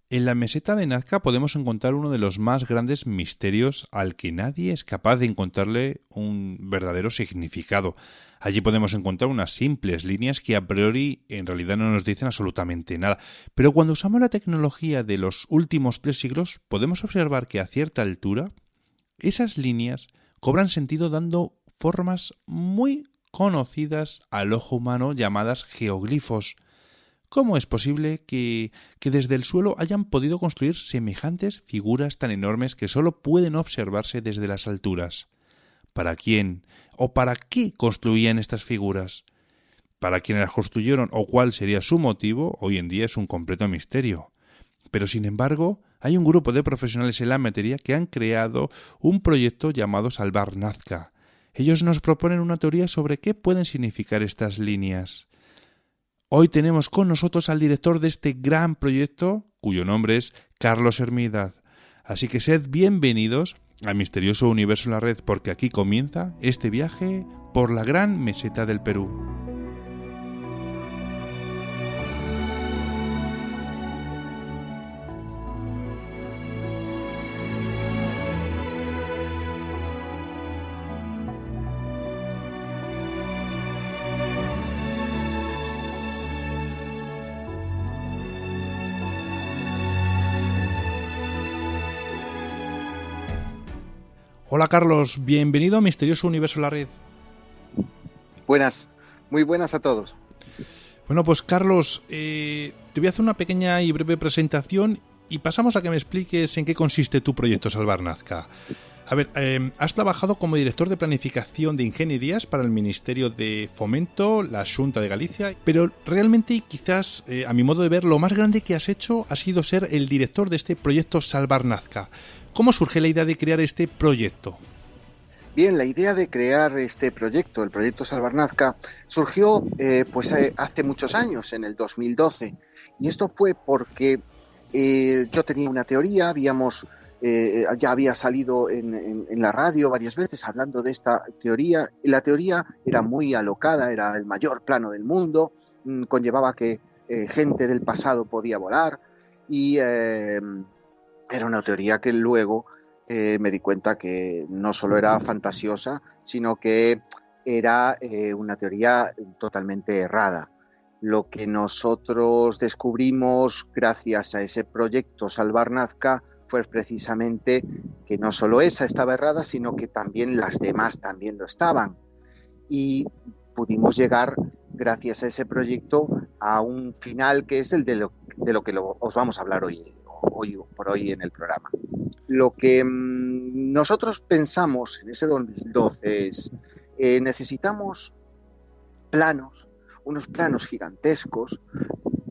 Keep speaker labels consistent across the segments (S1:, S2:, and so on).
S1: En la meseta de Nazca podemos encontrar uno de los más grandes misterios al que nadie es capaz de encontrarle un verdadero significado. Allí podemos encontrar unas simples líneas que a priori en realidad no nos dicen absolutamente nada. Pero cuando usamos la tecnología de los últimos 3 siglos, podemos observar que a cierta altura esas líneas cobran sentido dando formas muy conocidas al ojo humano llamadas geoglifos. ¿Cómo es posible que desde el suelo hayan podido construir semejantes figuras tan enormes que solo pueden observarse desde las alturas? ¿Para quién o para qué construían estas figuras? Para quienes las construyeron o cuál sería su motivo, hoy en día es un completo misterio. Pero sin embargo, hay un grupo de profesionales en la materia que han creado un proyecto llamado Salvar Nazca. Ellos nos proponen una teoría sobre qué pueden significar estas líneas. Hoy tenemos con nosotros al director de este gran proyecto, cuyo nombre es Carlos Hermídez. Así que sed bienvenidos al misterioso universo en la red, porque aquí comienza este viaje por la gran meseta del Perú. Hola Carlos, bienvenido a Misterioso Universo en la Red.
S2: Buenas, muy buenas a todos.
S1: Bueno, pues Carlos, te voy a hacer una pequeña y breve presentación y pasamos a que me expliques en qué consiste tu proyecto Salvar Nazca. A ver, has trabajado como director de planificación de ingenierías para el Ministerio de Fomento, la Xunta de Galicia, pero realmente quizás, a mi modo de ver, lo más grande que has hecho ha sido ser el director de este proyecto Salvar Nazca. ¿Cómo surge la idea de crear este proyecto?
S2: Bien, la idea de crear este proyecto, el proyecto Salvar Nazca, surgió hace muchos años, en el 2012. Y esto fue porque yo tenía una teoría, ya había salido en la radio varias veces hablando de esta teoría. Y la teoría era muy alocada, era el mayor plano del mundo, conllevaba que gente del pasado podía volar y era una teoría que luego me di cuenta que no solo era fantasiosa, sino que era una teoría totalmente errada. Lo que nosotros descubrimos gracias a ese proyecto Salvar Nazca fue precisamente que no solo esa estaba errada, sino que también las demás también lo estaban. Y pudimos llegar, gracias a ese proyecto, a un final que es el de lo que os vamos a hablar hoy por hoy en el programa. Lo que nosotros pensamos en ese 2012 es necesitamos unos planos gigantescos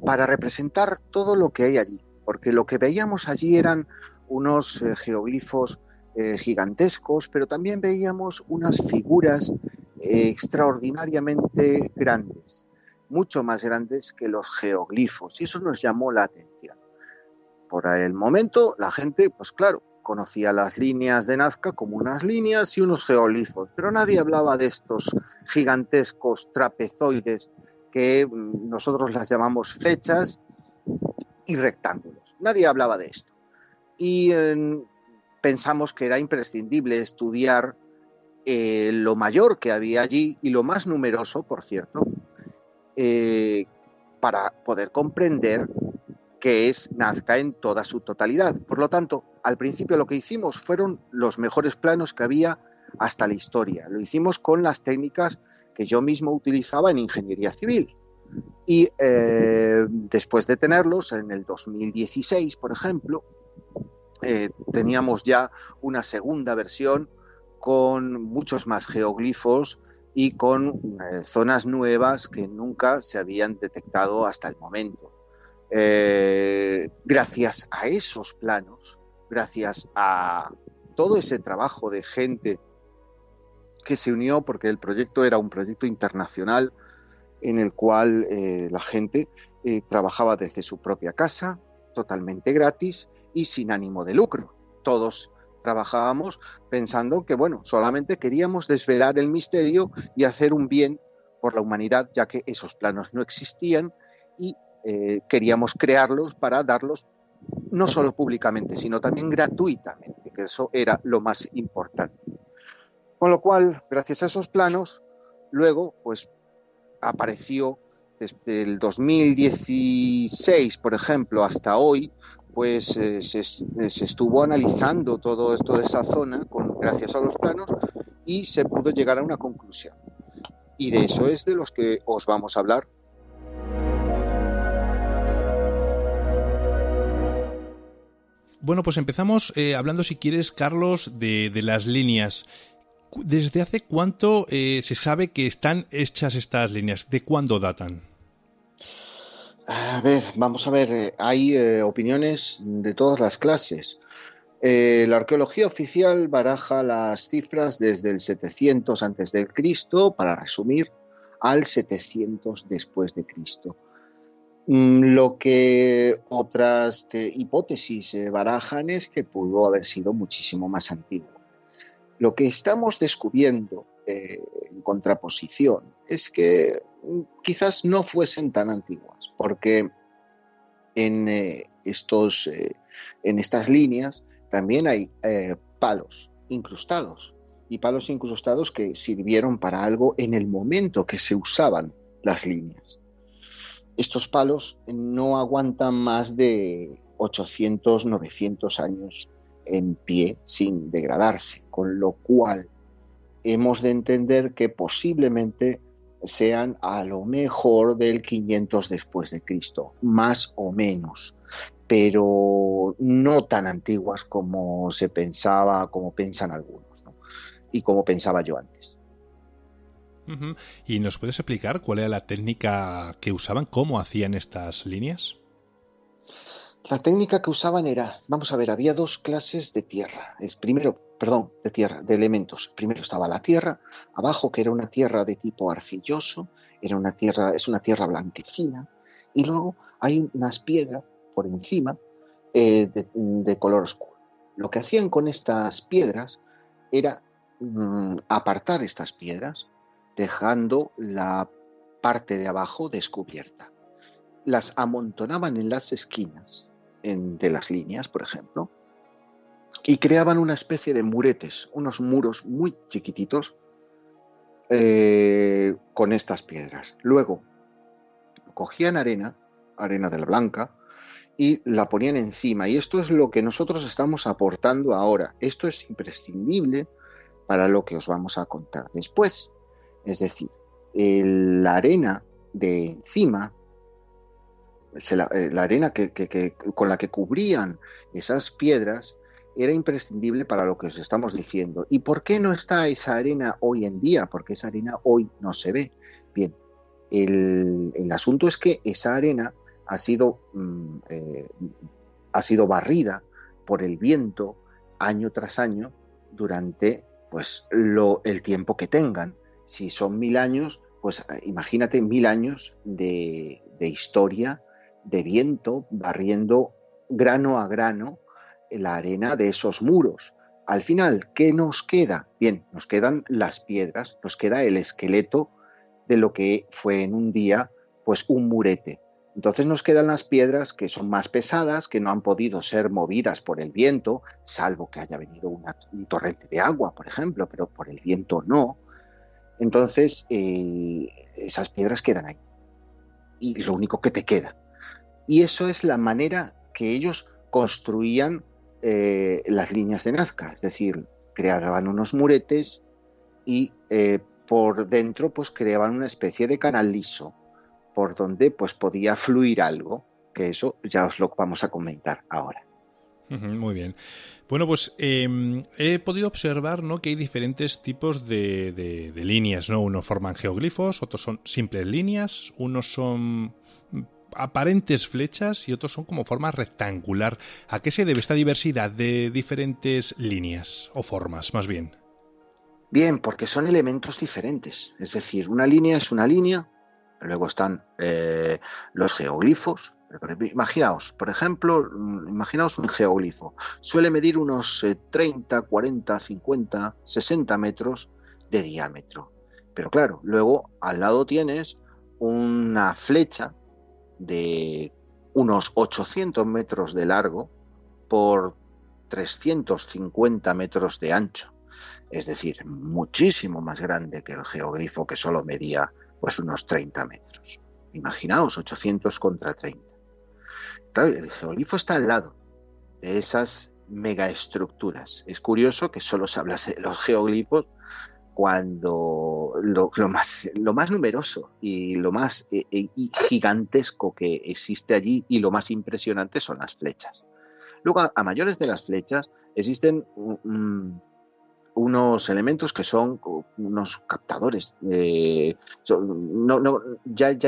S2: para representar todo lo que hay allí, porque lo que veíamos allí eran unos geoglifos gigantescos, pero también veíamos unas figuras extraordinariamente grandes, mucho más grandes que los geoglifos, y eso nos llamó la atención. Por el momento, la gente, pues claro, conocía las líneas de Nazca como unas líneas y unos geoglifos, pero nadie hablaba de estos gigantescos trapezoides que nosotros las llamamos flechas y rectángulos. Nadie hablaba de esto. Y pensamos que era imprescindible estudiar lo mayor que había allí y lo más numeroso, por cierto, para poder comprender que es Nazca en toda su totalidad. Por lo tanto, al principio lo que hicimos fueron los mejores planos que había hasta la historia. Lo hicimos con las técnicas que yo mismo utilizaba en ingeniería civil. Y después de tenerlos, en el 2016, por ejemplo, teníamos ya una segunda versión con muchos más geoglifos y con zonas nuevas que nunca se habían detectado hasta el momento. Gracias a esos planos, gracias a todo ese trabajo de gente que se unió, porque el proyecto era un proyecto internacional en el cual la gente trabajaba desde su propia casa, totalmente gratis y sin ánimo de lucro. Todos trabajábamos pensando que, bueno, solamente queríamos desvelar el misterio y hacer un bien por la humanidad, ya que esos planos no existían y queríamos crearlos para darlos no solo públicamente, sino también gratuitamente, que eso era lo más importante. Con lo cual, gracias a esos planos, luego pues apareció desde el 2016, por ejemplo, hasta hoy, pues se estuvo analizando toda esa zona gracias a los planos y se pudo llegar a una conclusión. Y de eso es de los que os vamos a hablar.
S1: Bueno, pues empezamos hablando, si quieres, Carlos, de las líneas. ¿Desde hace cuánto se sabe que están hechas estas líneas? ¿De cuándo datan?
S2: A ver, vamos a ver, hay opiniones de todas las clases. La arqueología oficial baraja las cifras desde el 700 antes del Cristo, para resumir, al 700 después de Cristo. Lo que otras hipótesis barajan es que pudo haber sido muchísimo más antiguo. Lo que estamos descubriendo en contraposición es que quizás no fuesen tan antiguas, porque en estas líneas también hay palos incrustados, y palos incrustados que sirvieron para algo en el momento que se usaban las líneas. Estos palos no aguantan más de 800, 900 años en pie sin degradarse, con lo cual hemos de entender que posiblemente sean a lo mejor del 500 después de Cristo, más o menos, pero no tan antiguas como se pensaba, como piensan algunos, ¿no? Y como pensaba yo antes.
S1: Uh-huh. ¿Y nos puedes explicar cuál era la técnica que usaban? ¿Cómo hacían estas líneas?
S2: La técnica que usaban era, vamos a ver, había dos clases de tierra. De elementos. Primero estaba la tierra, abajo, que era una tierra de tipo arcilloso, es una tierra blanquecina, y luego hay unas piedras por encima de color oscuro. Lo que hacían con estas piedras era apartar estas piedras, dejando la parte de abajo descubierta. Las amontonaban en las esquinas de las líneas, por ejemplo, y creaban una especie de muretes, unos muros muy chiquititos con estas piedras. Luego cogían arena de la blanca, y la ponían encima, y esto es lo que nosotros estamos aportando ahora. Esto es imprescindible para lo que os vamos a contar después. Es decir, la arena de encima, la arena con la que cubrían esas piedras, era imprescindible para lo que os estamos diciendo. ¿Y por qué no está esa arena hoy en día? Porque esa arena hoy no se ve. Bien, el asunto es que esa arena ha sido barrida por el viento año tras año durante pues el tiempo que tengan. Si son 1000 años, pues imagínate 1000 años de historia, de viento, barriendo grano a grano la arena de esos muros. Al final, ¿qué nos queda? Bien, nos quedan las piedras, nos queda el esqueleto de lo que fue en un día pues un murete. Entonces nos quedan las piedras que son más pesadas, que no han podido ser movidas por el viento, salvo que haya venido un torrente de agua, por ejemplo, pero por el viento no. Entonces esas piedras quedan ahí, y lo único que te queda. Y eso es la manera que ellos construían las líneas de Nazca, es decir, creaban unos muretes y por dentro pues creaban una especie de canal liso por donde pues podía fluir algo, que eso ya os lo vamos a comentar ahora.
S1: Muy bien. Bueno, pues he podido observar, ¿no?, que hay diferentes tipos de líneas, ¿no? Unos forman geoglifos, otros son simples líneas, unos son aparentes flechas y otros son como forma rectangular. ¿A qué se debe esta diversidad de diferentes líneas o formas, más bien?
S2: Bien, porque son elementos diferentes. Es decir, una línea es una línea, luego están los geoglifos. Imaginaos, por ejemplo, un geoglifo. Suele medir unos 30, 40, 50, 60 metros de diámetro. Pero claro, luego al lado tienes una flecha de unos 800 metros de largo por 350 metros de ancho. Es decir, muchísimo más grande que el geoglifo, que solo medía pues unos 30 metros. Imaginaos, 800 contra 30. Claro, el geoglifo está al lado de esas megaestructuras. Es curioso que solo se hablase de los geoglifos cuando lo más numeroso y lo más gigantesco que existe allí y lo más impresionante son las flechas. Luego, a mayores de las flechas, existen unos elementos que son unos captadores. Ya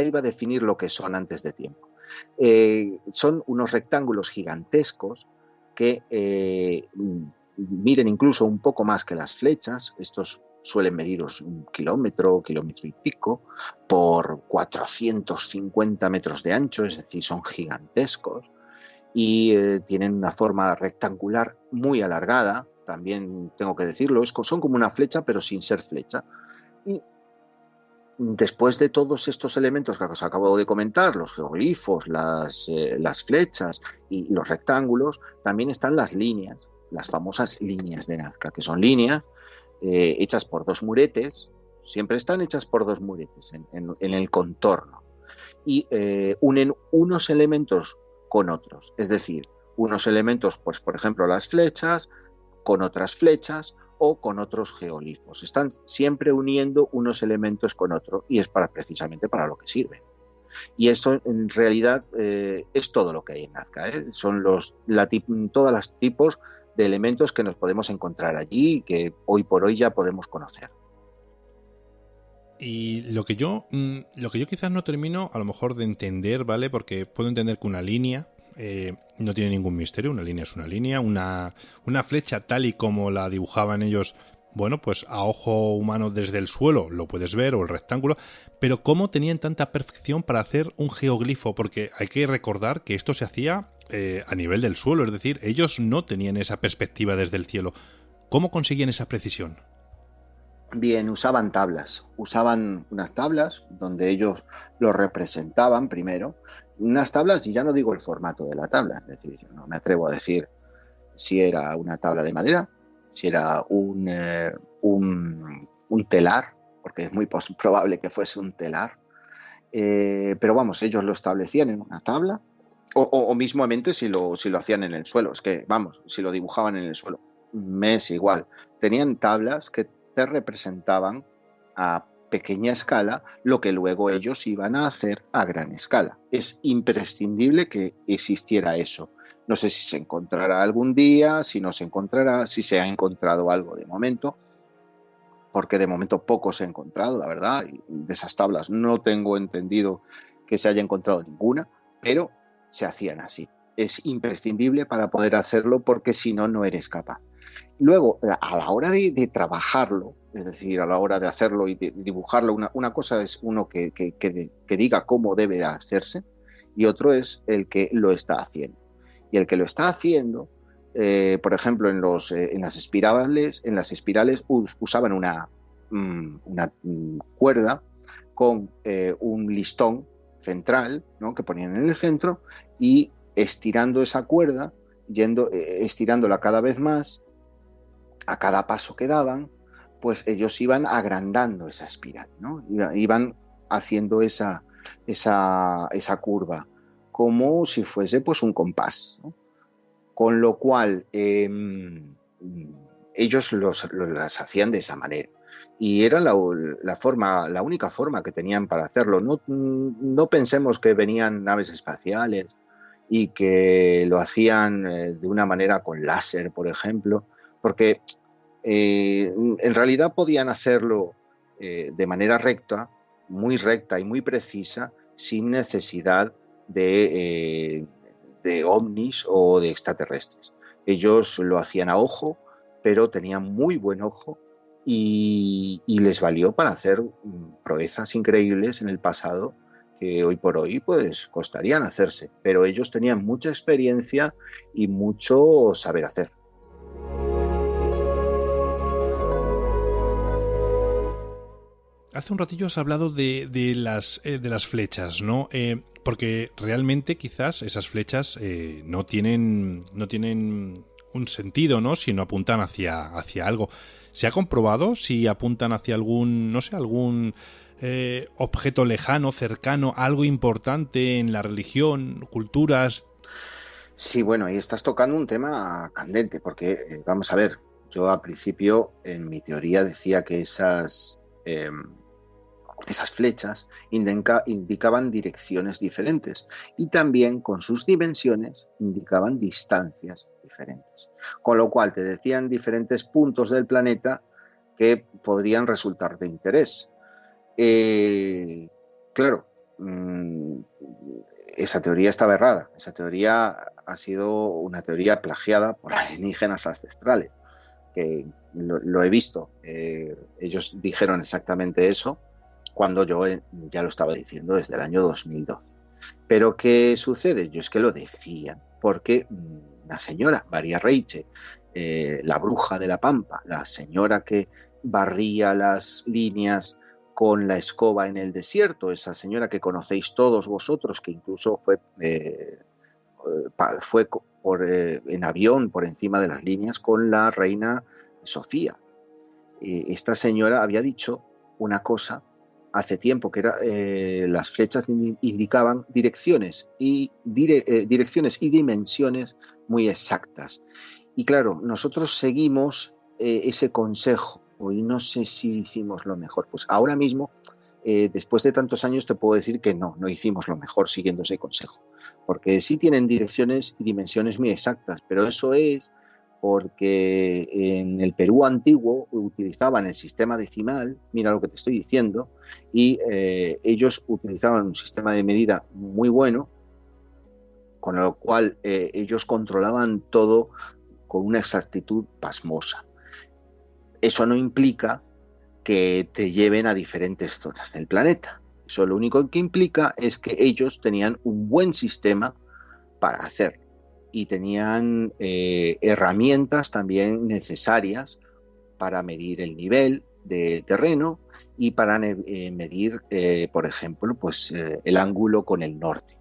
S2: iba a definir lo que son antes de tiempo. Son unos rectángulos gigantescos que miden incluso un poco más que las flechas. Estos suelen mediros 1 kilómetro, kilómetro y pico, por 450 metros de ancho, es decir, son gigantescos. Y tienen una forma rectangular muy alargada, también tengo que decirlo, son como una flecha pero sin ser flecha. Y después de todos estos elementos que os acabo de comentar, los geoglifos, las flechas y los rectángulos, también están las líneas, las famosas líneas de Nazca, que son líneas hechas por dos muretes, siempre están hechas por dos muretes en el contorno, y unen unos elementos con otros, es decir, unos elementos, pues por ejemplo las flechas, con otras flechas o con otros geoglifos. Están siempre uniendo unos elementos con otros y es precisamente para lo que sirve. Y eso en realidad es todo lo que hay en Nazca, ¿eh? Son todos los tipos de elementos que nos podemos encontrar allí y que hoy por hoy ya podemos conocer.
S1: Y lo que yo quizás no termino a lo mejor de entender, ¿vale? Porque puedo entender que una línea no tiene ningún misterio, una línea es una línea, una flecha tal y como la dibujaban ellos, bueno, pues a ojo humano desde el suelo lo puedes ver, o el rectángulo, pero ¿cómo tenían tanta perfección para hacer un geoglifo? Porque hay que recordar que esto se hacía a nivel del suelo, es decir, ellos no tenían esa perspectiva desde el cielo. ¿Cómo conseguían esa precisión?
S2: Bien, usaban unas tablas donde ellos lo representaban primero, unas tablas, y ya no digo el formato de la tabla, es decir, yo no me atrevo a decir si era una tabla de madera, si era un telar, porque es muy probable que fuese un telar, pero vamos, ellos lo establecían en una tabla, o mismamente si lo hacían en el suelo, es que vamos, si lo dibujaban en el suelo, me es igual, tenían tablas que te representaban a pequeña escala lo que luego ellos iban a hacer a gran escala. Es imprescindible que existiera eso. No sé si se encontrará algún día, si no se encontrará, si se ha encontrado algo de momento, porque de momento poco se ha encontrado, la verdad, y de esas tablas no tengo entendido que se haya encontrado ninguna, pero se hacían así. Es imprescindible para poder hacerlo, porque si no, no eres capaz. Luego, a la hora de trabajarlo, es decir, a la hora de hacerlo y de dibujarlo, una cosa es uno que diga cómo debe hacerse, y otro es el que lo está haciendo. Y el que lo está haciendo, por ejemplo, en las espirales usaban una cuerda con un listón central, ¿no?, que ponían en el centro, y estirando esa cuerda, estirándola cada vez más, a cada paso que daban, pues ellos iban agrandando esa espiral, ¿no? Iban haciendo esa curva como si fuese pues un compás, ¿no? Con lo cual ellos las hacían de esa manera, y era la única forma que tenían para hacerlo. No pensemos que venían naves espaciales y que lo hacían de una manera con láser, por ejemplo, porque en realidad podían hacerlo de manera recta, muy recta y muy precisa, sin necesidad de ovnis o de extraterrestres. Ellos lo hacían a ojo, pero tenían muy buen ojo, y les valió para hacer proezas increíbles en el pasado que hoy por hoy pues costarían hacerse, pero ellos tenían mucha experiencia y mucho saber hacer.
S1: Hace un ratillo has hablado de las flechas, ¿no? Porque realmente quizás esas flechas no tienen un sentido, ¿no? Si no apuntan hacia algo. ¿Se ha comprobado si apuntan hacia algún, no sé, algún objeto lejano, cercano, algo importante en la religión, culturas?
S2: Sí, bueno, ahí estás tocando un tema candente, porque vamos a ver, yo al principio en mi teoría decía que esas flechas indicaban direcciones diferentes y también con sus dimensiones indicaban distancias diferentes. Con lo cual te decían diferentes puntos del planeta que podrían resultar de interés. Claro, esa teoría estaba errada. Esa teoría ha sido una teoría plagiada por alienígenas ancestrales, que lo he visto. Ellos dijeron exactamente eso cuando yo ya lo estaba diciendo desde el año 2012. Pero ¿qué sucede? Yo es que lo decía porque la señora María Reiche, la bruja de la Pampa, la señora que barría las líneas con la escoba en el desierto, esa señora que conocéis todos vosotros, que incluso fue en avión por encima de las líneas con la reina Sofía. Esta señora había dicho una cosa hace tiempo, que era las flechas indicaban direcciones y dimensiones muy exactas. Y claro, nosotros seguimos ese consejo, y no sé si hicimos lo mejor. Pues ahora mismo, después de tantos años, te puedo decir que no hicimos lo mejor siguiendo ese consejo, porque sí tienen direcciones y dimensiones muy exactas, pero eso es porque en el Perú antiguo utilizaban el sistema decimal, mira lo que te estoy diciendo, y ellos utilizaban un sistema de medida muy bueno, con lo cual ellos controlaban todo con una exactitud pasmosa. Eso no implica que te lleven a diferentes zonas del planeta. Eso lo único que implica es que ellos tenían un buen sistema para hacerlo y tenían herramientas también necesarias para medir el nivel de terreno y para medir, por ejemplo, pues, el ángulo con el norte.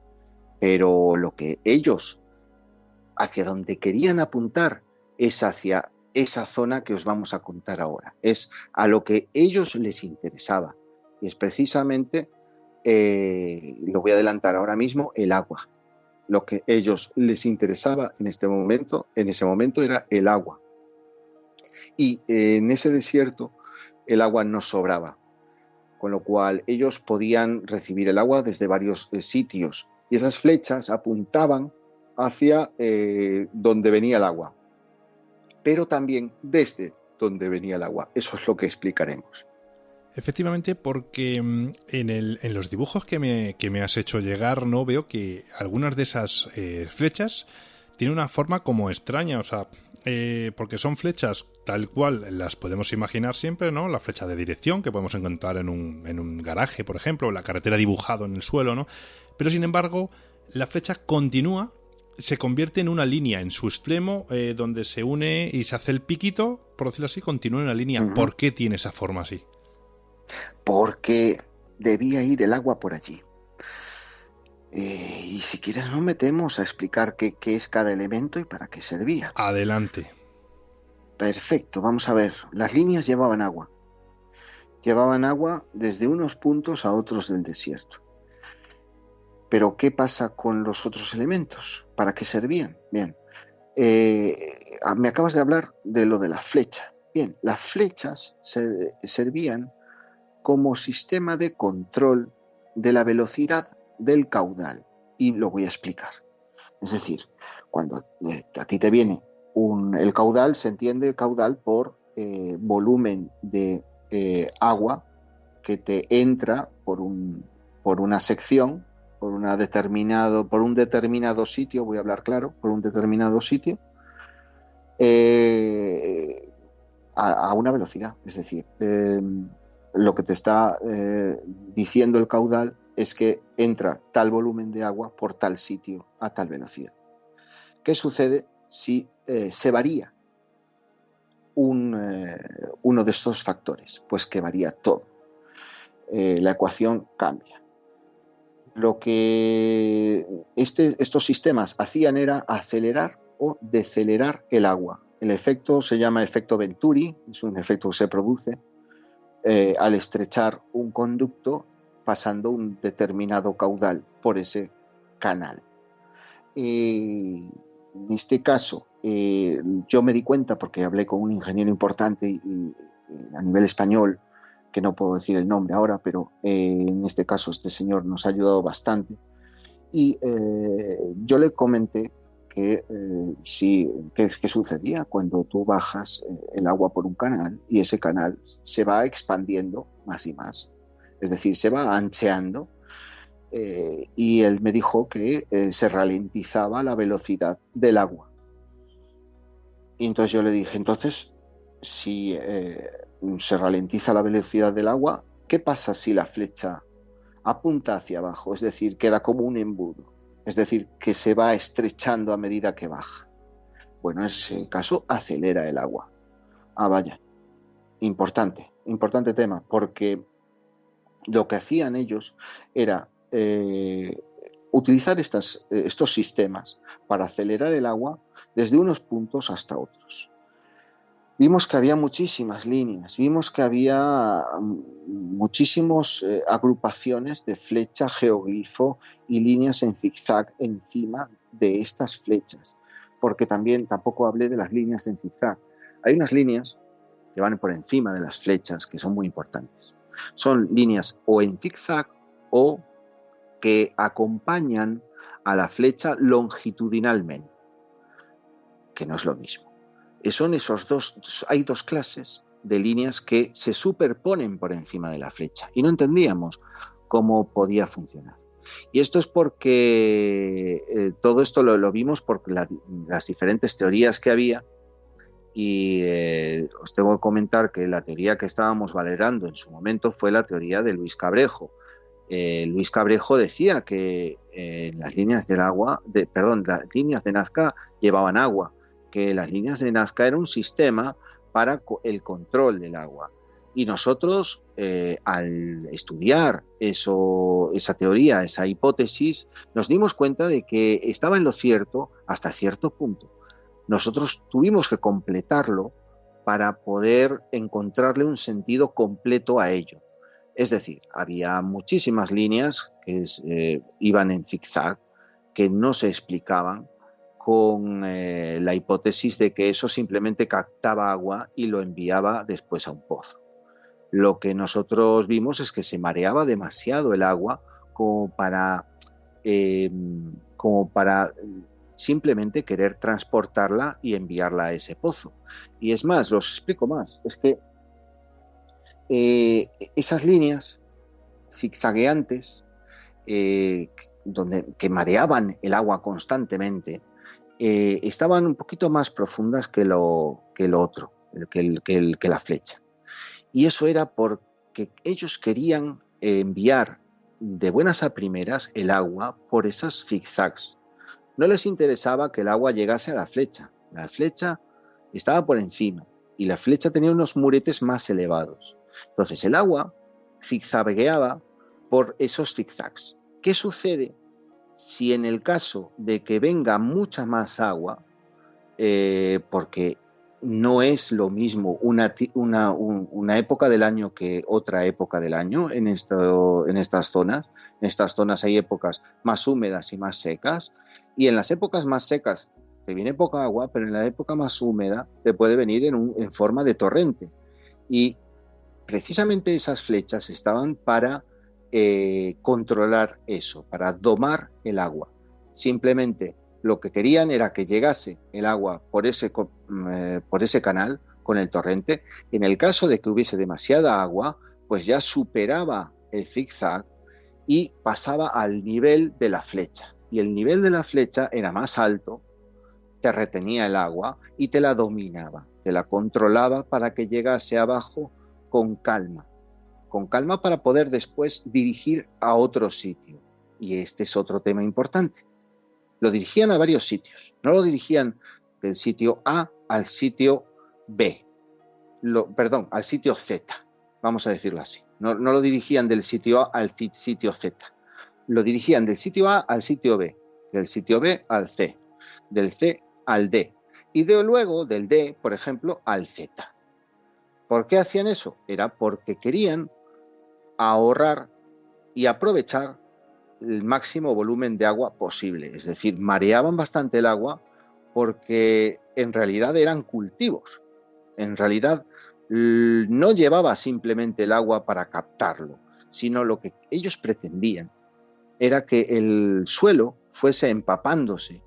S2: Pero lo que ellos, hacia donde querían apuntar, es hacia esa zona que os vamos a contar ahora. Es a lo que ellos les interesaba. Y es precisamente, lo voy a adelantar ahora mismo, el agua. Lo que a ellos les interesaba en ese momento era el agua. Y en ese desierto el agua no sobraba, con lo cual ellos podían recibir el agua desde varios sitios. Y esas flechas apuntaban hacia donde venía el agua, pero también desde donde venía el agua. Eso es lo que explicaremos.
S1: Efectivamente, porque en los dibujos que me has hecho llegar, no veo que algunas de esas flechas tienen una forma como extraña, o sea, porque son flechas tal cual las podemos imaginar siempre, ¿no? La flecha de dirección que podemos encontrar en un garaje, por ejemplo, la carretera dibujado en el suelo, ¿no? Pero sin embargo, la flecha continúa, se convierte en una línea en su extremo, donde se une y se hace el piquito, por decirlo así, continúa en una línea.
S2: Uh-huh.
S1: ¿Por qué tiene esa forma así?
S2: Porque debía ir el agua por allí. Y si quieres nos metemos a explicar qué es cada elemento y para qué servía.
S1: Adelante.
S2: Perfecto, vamos a ver. Las líneas llevaban agua. Llevaban agua desde unos puntos a otros del desierto. Pero ¿qué pasa con los otros elementos? ¿Para qué servían? Bien, me acabas de hablar de lo de la flecha. Bien, las flechas servían como sistema de control de la velocidad del caudal. Y lo voy a explicar. Es decir, cuando a ti te viene el caudal, se entiende caudal por volumen de agua que te entra por una sección, por un determinado sitio, voy a hablar claro, por un determinado sitio, a una velocidad. Es decir, lo que te está diciendo el caudal es que entra tal volumen de agua por tal sitio a tal velocidad. ¿Qué sucede si se varía uno de estos factores? Pues que varía todo. La ecuación cambia. lo que estos sistemas hacían era acelerar o decelerar el agua. El efecto se llama efecto Venturi, es un efecto que se produce al estrechar un conducto pasando un determinado caudal por ese canal. En este caso, yo me di cuenta porque hablé con un ingeniero importante y a nivel español, que no puedo decir el nombre ahora, pero en este caso este señor nos ha ayudado bastante. Y yo le comenté que qué sucedía cuando tú bajas el agua por un canal y ese canal se va expandiendo más y más. Es decir, se va ancheando. Y él me dijo que se ralentizaba la velocidad del agua. Y entonces yo le dije, entonces, si se ralentiza la velocidad del agua, ¿qué pasa si la flecha apunta hacia abajo? Es decir, queda como un embudo. Es decir, que se va estrechando a medida que baja. Bueno, en ese caso acelera el agua. Ah, vaya. Importante tema, porque lo que hacían ellos era utilizar estos sistemas para acelerar el agua desde unos puntos hasta otros. Vimos que había muchísimas líneas, vimos que había muchísimas agrupaciones de flecha, geoglifo y líneas en zigzag encima de estas flechas, porque tampoco hablé de las líneas en zigzag. Hay unas líneas que van por encima de las flechas que son muy importantes. Son líneas o en zigzag o que acompañan a la flecha longitudinalmente, que no es lo mismo. Hay dos clases de líneas que se superponen por encima de la flecha y no entendíamos cómo podía funcionar. Y esto es porque todo esto lo vimos por las diferentes teorías que había. Y os tengo que comentar que la teoría que estábamos valorando en su momento fue la teoría de Luis Cabrejo. Luis Cabrejo decía que las líneas las líneas de Nazca llevaban agua, que las líneas de Nazca era un sistema para el control del agua. Y nosotros, al estudiar esa teoría, esa hipótesis, nos dimos cuenta de que estaba en lo cierto hasta cierto punto. Nosotros tuvimos que completarlo para poder encontrarle un sentido completo a ello. Es decir, había muchísimas líneas que iban en zigzag, que no se explicaban con la hipótesis de que eso simplemente captaba agua y lo enviaba después a un pozo. Lo que nosotros vimos es que se mareaba demasiado el agua como para simplemente querer transportarla y enviarla a ese pozo. Y es más, los explico más, es que esas líneas zigzagueantes que mareaban el agua constantemente estaban un poquito más profundas que la flecha. Y eso era porque ellos querían enviar de buenas a primeras el agua por esas zigzags. No les interesaba que el agua llegase a la flecha. La flecha estaba por encima y la flecha tenía unos muretes más elevados. Entonces el agua zigzagueaba por esos zigzags. ¿Qué sucede si en el caso de que venga mucha más agua, porque no es lo mismo una época del año que otra época del año en estas zonas? En estas zonas hay épocas más húmedas y más secas, y en las épocas más secas te viene poca agua, pero en la época más húmeda te puede venir en forma de torrente. Y precisamente esas flechas estaban para controlar eso, para domar el agua. Simplemente lo que querían era que llegase el agua por ese canal con el torrente. En el caso de que hubiese demasiada agua, pues ya superaba el zigzag y pasaba al nivel de la flecha. Y el nivel de la flecha era más alto, te retenía el agua y te la dominaba, te la controlaba para que llegase abajo con calma para poder después dirigir a otro sitio. Y este es otro tema importante. Lo dirigían a varios sitios, no lo dirigían del sitio A al sitio B, al sitio Z, vamos a decirlo así. No lo dirigían del sitio A al sitio Z. lo dirigían del sitio A al sitio B, del sitio B al C, del C al D, y luego del D, por ejemplo, al Z. ¿Por qué hacían eso? Era porque querían ahorrar y aprovechar el máximo volumen de agua posible. Es decir, mareaban bastante el agua porque en realidad eran cultivos. En realidad no llevaba simplemente el agua para captarlo, sino lo que ellos pretendían era que el suelo fuese empapándose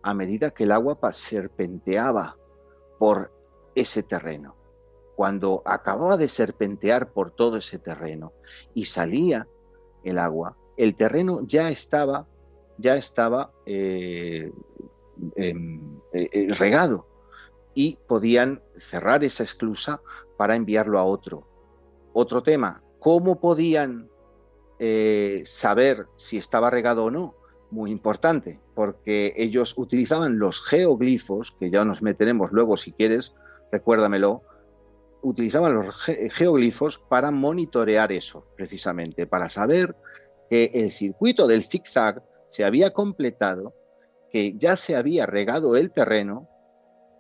S2: a medida que el agua serpenteaba por ese terreno. Cuando acababa de serpentear por todo ese terreno y salía el agua, el terreno ya estaba regado y podían cerrar esa esclusa para enviarlo a otro. Otro tema, ¿cómo podían saber si estaba regado o no? Muy importante, porque ellos utilizaban los geoglifos, que ya nos meteremos luego si quieres, recuérdamelo. Utilizaban los geoglifos para monitorear eso, precisamente, para saber que el circuito del zigzag se había completado, que ya se había regado el terreno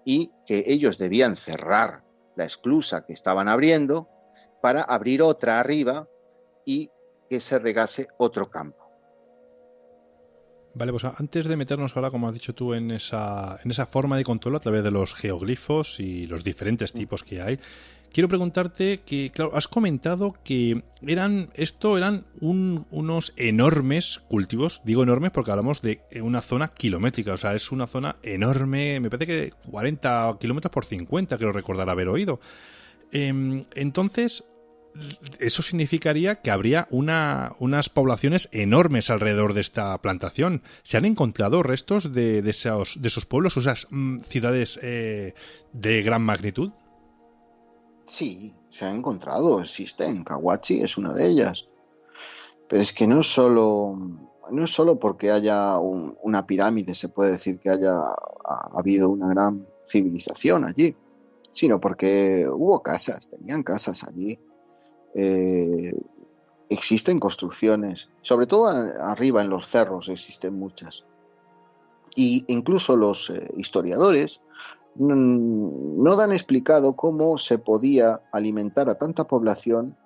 S2: y que ellos debían cerrar la esclusa que estaban abriendo para abrir otra arriba y que se regase otro campo.
S1: Vale, pues antes de meternos ahora, como has dicho tú, en esa forma de control a través de los geoglifos y los diferentes tipos que hay, quiero preguntarte que, claro, has comentado que eran unos enormes cultivos. Digo enormes porque hablamos de una zona kilométrica, o sea, es una zona enorme, me parece que 40 kilómetros por 50, creo recordar haber oído. Entonces, eso significaría que habría unas poblaciones enormes alrededor de esta plantación. ¿Se han encontrado restos de esos pueblos, o esas ciudades de gran magnitud?
S2: Sí, se han encontrado, existen. Cahuachi es una de ellas. Pero es que no es solo porque haya una pirámide, se puede decir que ha habido una gran civilización allí, sino porque hubo casas, tenían casas allí. Existen construcciones, sobre todo arriba en los cerros existen muchas. Y incluso los historiadores no dan explicado cómo se podía alimentar a tanta población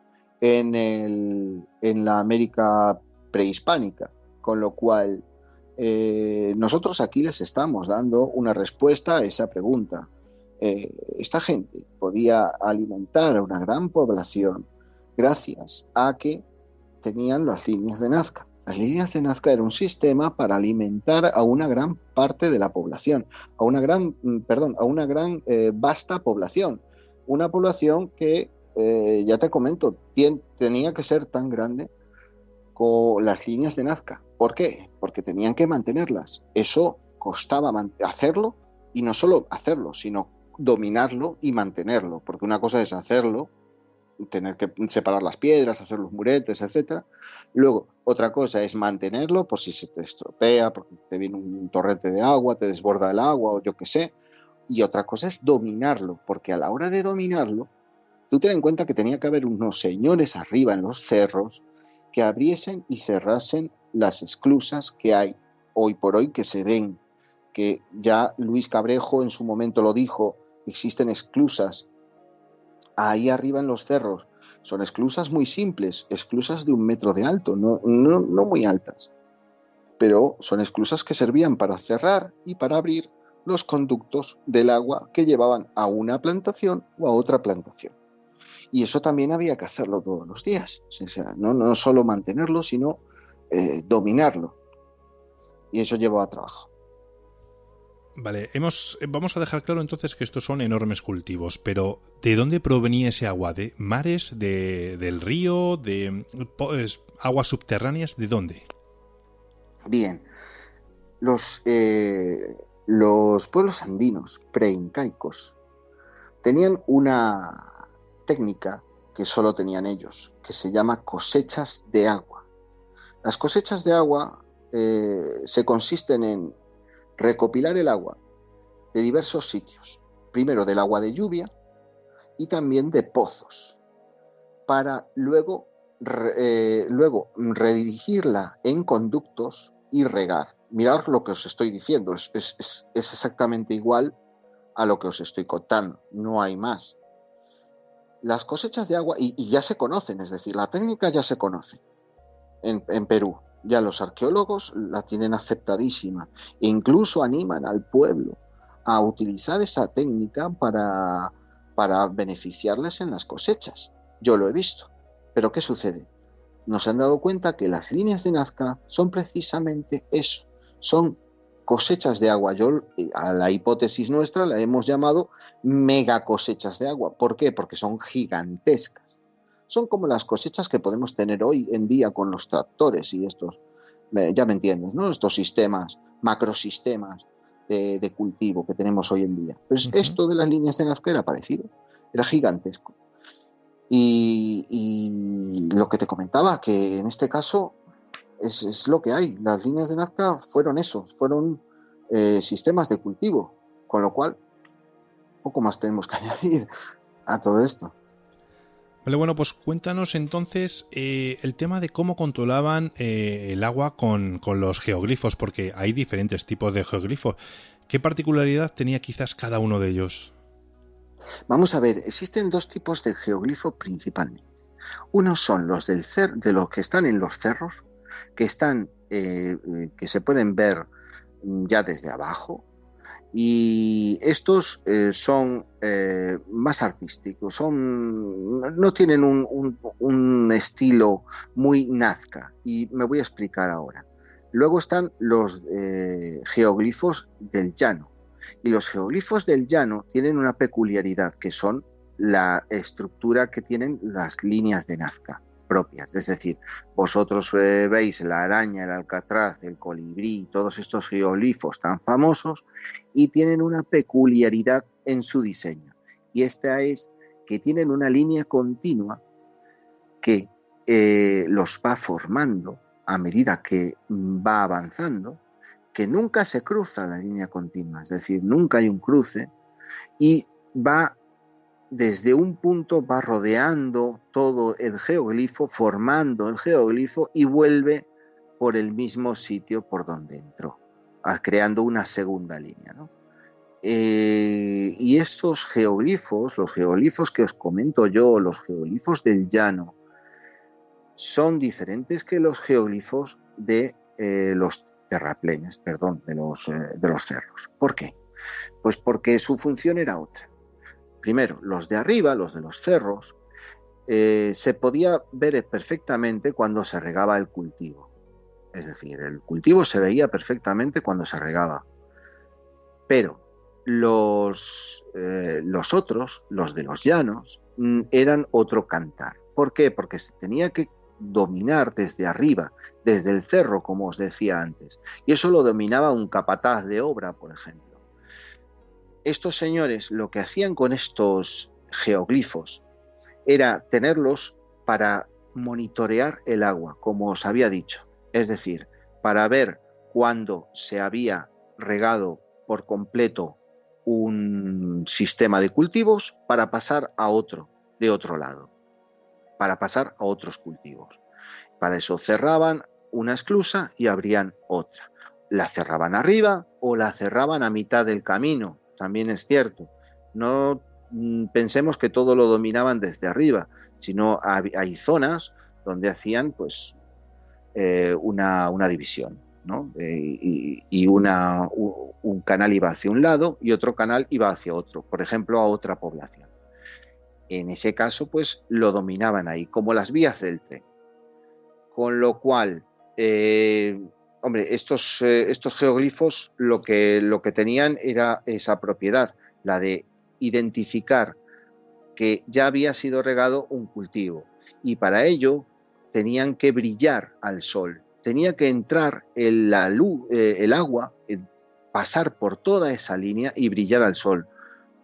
S2: en la América prehispánica, con lo cual nosotros aquí les estamos dando una respuesta a esa pregunta. Esta gente podía alimentar a una gran población gracias a que tenían las líneas de Nazca. Las líneas de Nazca era un sistema para alimentar a una gran parte de la población, a una gran vasta población. Una población que, ya te comento, tenía que ser tan grande con las líneas de Nazca. ¿Por qué? Porque tenían que mantenerlas. Eso costaba hacerlo, y no solo hacerlo, sino dominarlo y mantenerlo. Porque una cosa es hacerlo, tener que separar las piedras, hacer los muretes, etcétera. Luego, otra cosa es mantenerlo por si se te estropea, porque te viene un torrente de agua, te desborda el agua o yo qué sé. Y otra cosa es dominarlo, porque a la hora de dominarlo, tú ten en cuenta que tenía que haber unos señores arriba en los cerros que abriesen y cerrasen las esclusas que hay hoy por hoy, que se ven, que ya Luis Cabrejo en su momento lo dijo, existen esclusas ahí arriba en los cerros. Son esclusas muy simples, esclusas de 1 metro de alto, no muy altas, pero son esclusas que servían para cerrar y para abrir los conductos del agua que llevaban a una plantación o a otra plantación. Y eso también había que hacerlo todos los días, o sea, no solo mantenerlo, sino dominarlo. Y eso llevaba trabajo.
S1: Vale, vamos a dejar claro entonces que estos son enormes cultivos, pero ¿de dónde provenía ese agua? ¿De mares? ¿Del río? ¿De aguas subterráneas? ¿De dónde?
S2: Bien, los pueblos andinos preincaicos tenían una técnica que solo tenían ellos, que se llama cosechas de agua. Las cosechas de agua se consisten en recopilar el agua de diversos sitios, primero del agua de lluvia y también de pozos, para luego luego redirigirla en conductos y regar. Mirad lo que os estoy diciendo, es exactamente igual a lo que os estoy contando, no hay más. Las cosechas de agua, y ya se conocen, es decir, la técnica ya se conoce en Perú. Ya los arqueólogos la tienen aceptadísima e incluso animan al pueblo a utilizar esa técnica para beneficiarles en las cosechas. Yo lo he visto. Pero ¿qué sucede? Nos han dado cuenta que las líneas de Nazca son precisamente eso, son cosechas de agua. Yo a la hipótesis nuestra la hemos llamado mega cosechas de agua. ¿Por qué? Porque son gigantescas. Son como las cosechas que podemos tener hoy en día con los tractores y estos, ya me entiendes, ¿no? Estos sistemas, macrosistemas de cultivo que tenemos hoy en día. Pues esto de las líneas de Nazca era parecido, era gigantesco. Y lo que te comentaba, que en este caso es lo que hay. Las líneas de Nazca fueron eso, fueron sistemas de cultivo, con lo cual poco más tenemos que añadir a todo esto.
S1: Vale, bueno, pues cuéntanos entonces el tema de cómo controlaban el agua con los geoglifos, porque hay diferentes tipos de geoglifos. ¿Qué particularidad tenía quizás cada uno de ellos?
S2: Vamos a ver, existen dos tipos de geoglifo principalmente. Unos son los de los que están en los cerros, que se pueden ver ya desde abajo, y estos son más artísticos, no tienen un estilo muy Nazca, y me voy a explicar ahora. Luego están los geoglifos del llano, y los geoglifos del llano tienen una peculiaridad, que son la estructura que tienen las líneas de Nazca propias. Es decir, vosotros veis la araña, el alcatraz, el colibrí, todos estos geoglifos tan famosos, y tienen una peculiaridad en su diseño. Y esta es que tienen una línea continua que los va formando a medida que va avanzando, que nunca se cruza la línea continua, es decir, nunca hay un cruce, y va desde un punto, va rodeando todo el geoglifo, formando el geoglifo y vuelve por el mismo sitio por donde entró, creando una segunda línea, ¿no? Y esos geoglifos, los geoglifos que os comento yo, los geoglifos del llano, son diferentes que los geoglifos de los terraplenes, de los cerros. ¿Por qué? Pues porque su función era otra. Primero, los de arriba, los de los cerros, se podía ver perfectamente cuando se regaba el cultivo. Es decir, el cultivo se veía perfectamente cuando se regaba. Pero los otros, los de los llanos, eran otro cantar. ¿Por qué? Porque se tenía que dominar desde arriba, desde el cerro, como os decía antes. Y eso lo dominaba un capataz de obra, por ejemplo. Estos señores lo que hacían con estos geoglifos era tenerlos para monitorear el agua, como os había dicho. Es decir, para ver cuándo se había regado por completo un sistema de cultivos para pasar a otro, de otro lado, para pasar a otros cultivos. Para eso cerraban una esclusa y abrían otra. La cerraban arriba o la cerraban a mitad del camino. También es cierto, no pensemos que todo lo dominaban desde arriba, sino hay zonas donde hacían pues una división, ¿no? Y un canal iba hacia un lado y otro canal iba hacia otro, por ejemplo, a otra población. En ese caso, pues lo dominaban ahí, como las vías del tren. Con lo cual, estos geoglifos lo que tenían era esa propiedad, la de identificar que ya había sido regado un cultivo, y para ello tenían que brillar al sol, tenía que entrar el agua, pasar por toda esa línea y brillar al sol.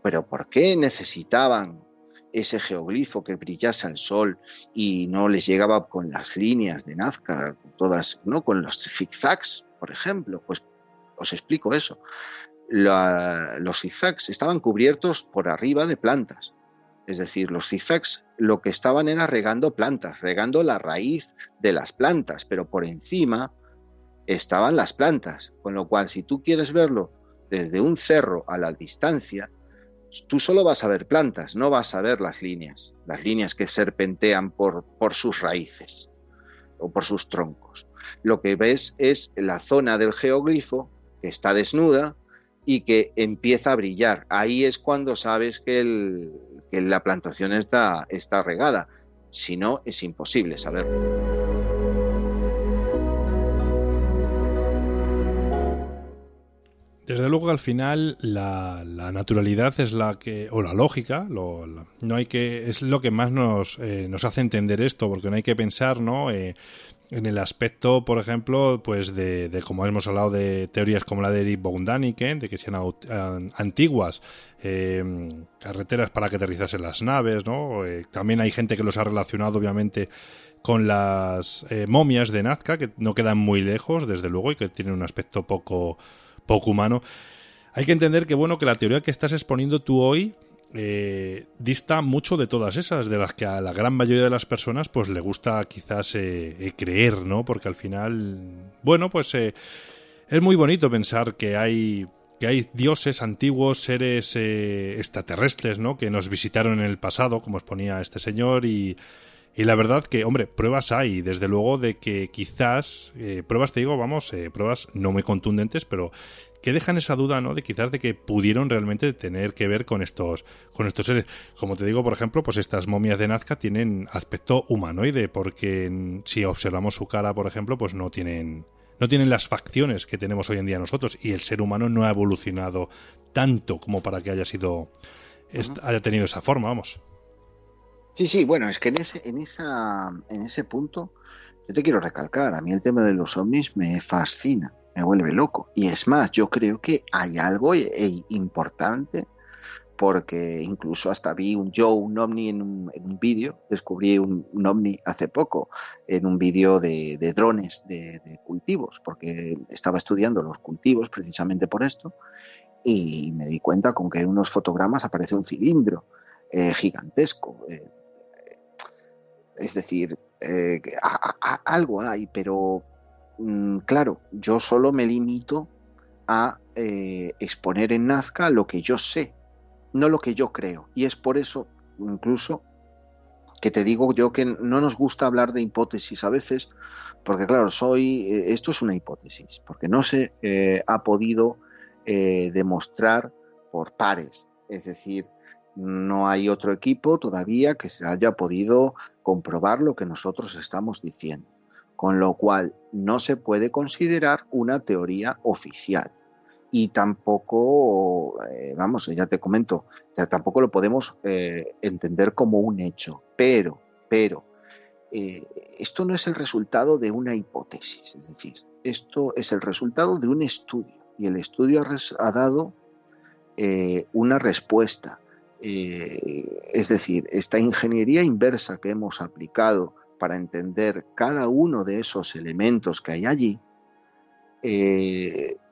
S2: ¿Pero por qué necesitaban ese geoglifo que brillase al sol y no les llegaba con las líneas de Nazca, todas, ¿no? Con los zigzags, por ejemplo? Pues os explico eso. Los zigzags estaban cubiertos por arriba de plantas. Es decir, los CIFEX lo que estaban era regando plantas, regando la raíz de las plantas, pero por encima estaban las plantas, con lo cual si tú quieres verlo desde un cerro a la distancia, tú solo vas a ver plantas, no vas a ver las líneas que serpentean por sus raíces o por sus troncos. Lo que ves es la zona del geoglifo que está desnuda y que empieza a brillar. Ahí es cuando sabes que la plantación está regada. Si no, es imposible saberlo.
S1: Desde luego que al final la naturalidad es la que, o la lógica, no hay que, es lo que más nos hace entender esto, porque no hay que pensar, ¿no? En el aspecto, por ejemplo, pues de como hemos hablado de teorías como la de Eric von Däniken, de que sean antiguas carreteras para que aterrizasen las naves, ¿no? También hay gente que los ha relacionado, obviamente, con las momias de Nazca, que no quedan muy lejos, desde luego, y que tienen un aspecto poco humano. Hay que entender que, bueno, que la teoría que estás exponiendo tú hoy dista mucho de todas esas, de las que a la gran mayoría de las personas pues le gusta quizás creer, ¿no? Porque al final, bueno, pues es muy bonito pensar que hay dioses antiguos, seres extraterrestres, ¿no? Que nos visitaron en el pasado, como exponía este señor, y la verdad que, hombre, pruebas hay, desde luego, de que quizás, pruebas, te digo, pruebas no muy contundentes, pero que dejan esa duda, ¿no? De quizás de que pudieron realmente tener que ver con estos seres. Como te digo, por ejemplo, pues estas momias de Nazca tienen aspecto humanoide, porque si observamos su cara, por ejemplo, pues no tienen las facciones que tenemos hoy en día nosotros, y el ser humano no ha evolucionado tanto como para que haya tenido esa forma, vamos.
S2: Sí, bueno, es que en ese punto yo te quiero recalcar, a mí el tema de los ovnis me fascina, me vuelve loco. Y es más, yo creo que hay algo importante, porque incluso hasta vi un ovni en un vídeo, descubrí un ovni hace poco, en un vídeo de drones de cultivos, porque estaba estudiando los cultivos precisamente por esto, y me di cuenta con que en unos fotogramas aparece un cilindro gigantesco. Es decir, algo hay, pero claro, yo solo me limito a exponer en Nazca lo que yo sé, no lo que yo creo. Y es por eso, incluso, que te digo yo que no nos gusta hablar de hipótesis a veces, porque claro, esto es una hipótesis, porque no se ha podido demostrar por pares, es decir, no hay otro equipo todavía que se haya podido comprobar lo que nosotros estamos diciendo, con lo cual no se puede considerar una teoría oficial. Y tampoco, ya te comento, tampoco lo podemos entender como un hecho, pero esto no es el resultado de una hipótesis, es decir, esto es el resultado de un estudio, y el estudio ha dado una respuesta. Es decir, esta ingeniería inversa que hemos aplicado para entender cada uno de esos elementos que hay allí,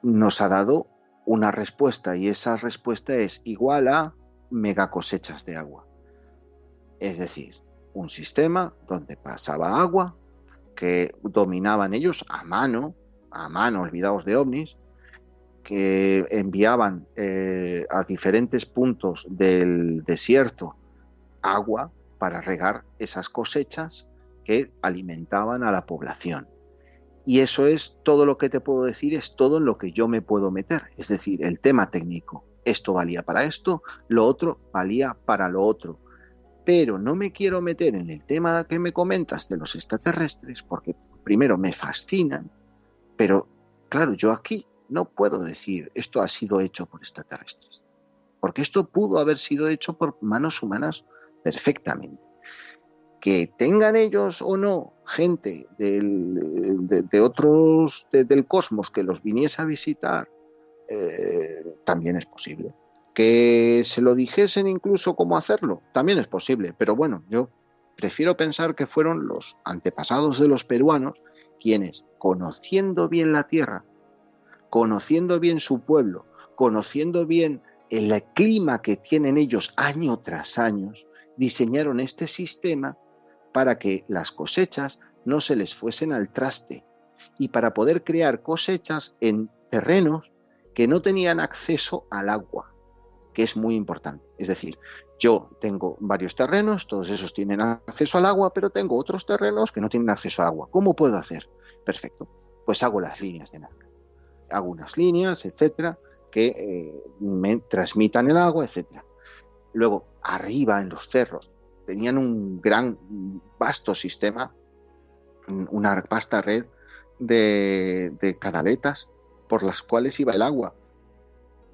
S2: nos ha dado una respuesta, y esa respuesta es igual a mega cosechas de agua. Es decir, un sistema donde pasaba agua, que dominaban ellos a mano, olvidaos de ovnis, que enviaban a diferentes puntos del desierto agua para regar esas cosechas que alimentaban a la población. Y eso es todo lo que te puedo decir, es todo en lo que yo me puedo meter. Es decir, el tema técnico. Esto valía para esto, lo otro valía para lo otro. Pero no me quiero meter en el tema que me comentas de los extraterrestres, porque primero me fascinan, pero claro, yo aquí no puedo decir esto ha sido hecho por extraterrestres, porque esto pudo haber sido hecho por manos humanas perfectamente. Que tengan ellos o no gente de otros del cosmos que los viniese a visitar, también es posible. Que se lo dijesen incluso cómo hacerlo, también es posible. Pero bueno, yo prefiero pensar que fueron los antepasados de los peruanos quienes, conociendo bien la tierra, conociendo bien su pueblo, conociendo bien el clima que tienen ellos año tras año, diseñaron este sistema para que las cosechas no se les fuesen al traste y para poder crear cosechas en terrenos que no tenían acceso al agua, que es muy importante. Es decir, yo tengo varios terrenos, todos esos tienen acceso al agua, pero tengo otros terrenos que no tienen acceso al agua. ¿Cómo puedo hacer? Perfecto, pues hago las líneas de Nazca. Hago unas líneas, etcétera, que me transmitan el agua, etcétera. Luego, arriba en los cerros, tenían un vasto sistema, una vasta red de canaletas por las cuales iba el agua.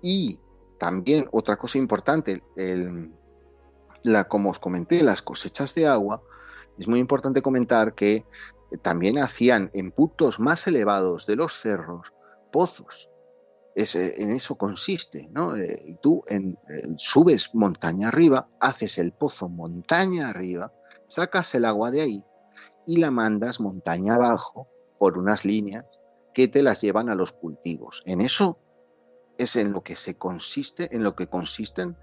S2: Y también otra cosa importante, como os comenté, las cosechas de agua, es muy importante comentar que también hacían en puntos más elevados de los cerros pozos. En eso consiste, ¿no? Tú subes montaña arriba, haces el pozo montaña arriba, sacas el agua de ahí y la mandas montaña abajo por unas líneas que te las llevan a los cultivos. En eso es en lo que consisten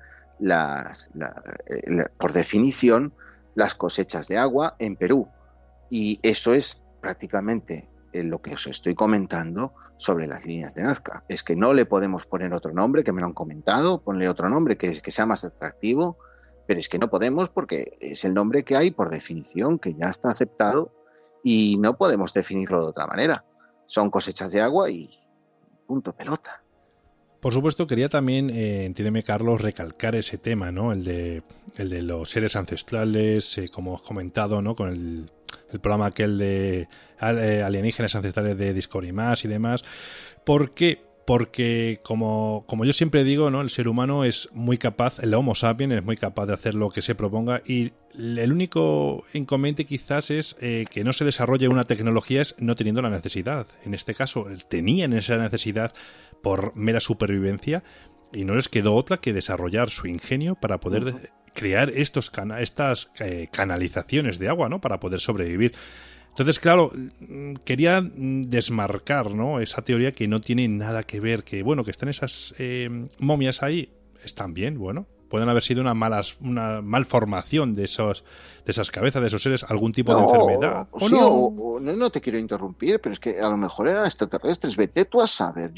S2: por definición las cosechas de agua en Perú. Y eso es prácticamente lo que os estoy comentando sobre las líneas de Nazca. Es que no le podemos poner otro nombre, que me lo han comentado, ponle otro nombre que sea más atractivo, pero es que no podemos porque es el nombre que hay por definición, que ya está aceptado y no podemos definirlo de otra manera. Son cosechas de agua y punto pelota.
S1: Por supuesto, quería también, entiéndeme Carlos, recalcar ese tema, ¿no? El de los seres ancestrales, como os he comentado, ¿no? Con el programa aquel de alienígenas ancestrales de Discovery Más y demás. ¿Por qué? Porque, como yo siempre digo, ¿no? El ser humano es muy capaz, el Homo sapiens es muy capaz de hacer lo que se proponga y el único inconveniente quizás es que no se desarrolle una tecnología es no teniendo la necesidad. En este caso, tenían esa necesidad por mera supervivencia y no les quedó otra que desarrollar su ingenio para poder crear estas canalizaciones de agua, ¿no? Para poder sobrevivir. Entonces, claro, quería desmarcar, ¿no? Esa teoría que no tiene nada que ver, que bueno, que están esas momias ahí, están bien, bueno, pueden haber sido una malformación de esas cabezas, de esos seres, algún tipo de enfermedad.
S2: No te quiero interrumpir, pero es que a lo mejor eran extraterrestres, vete tú a saber.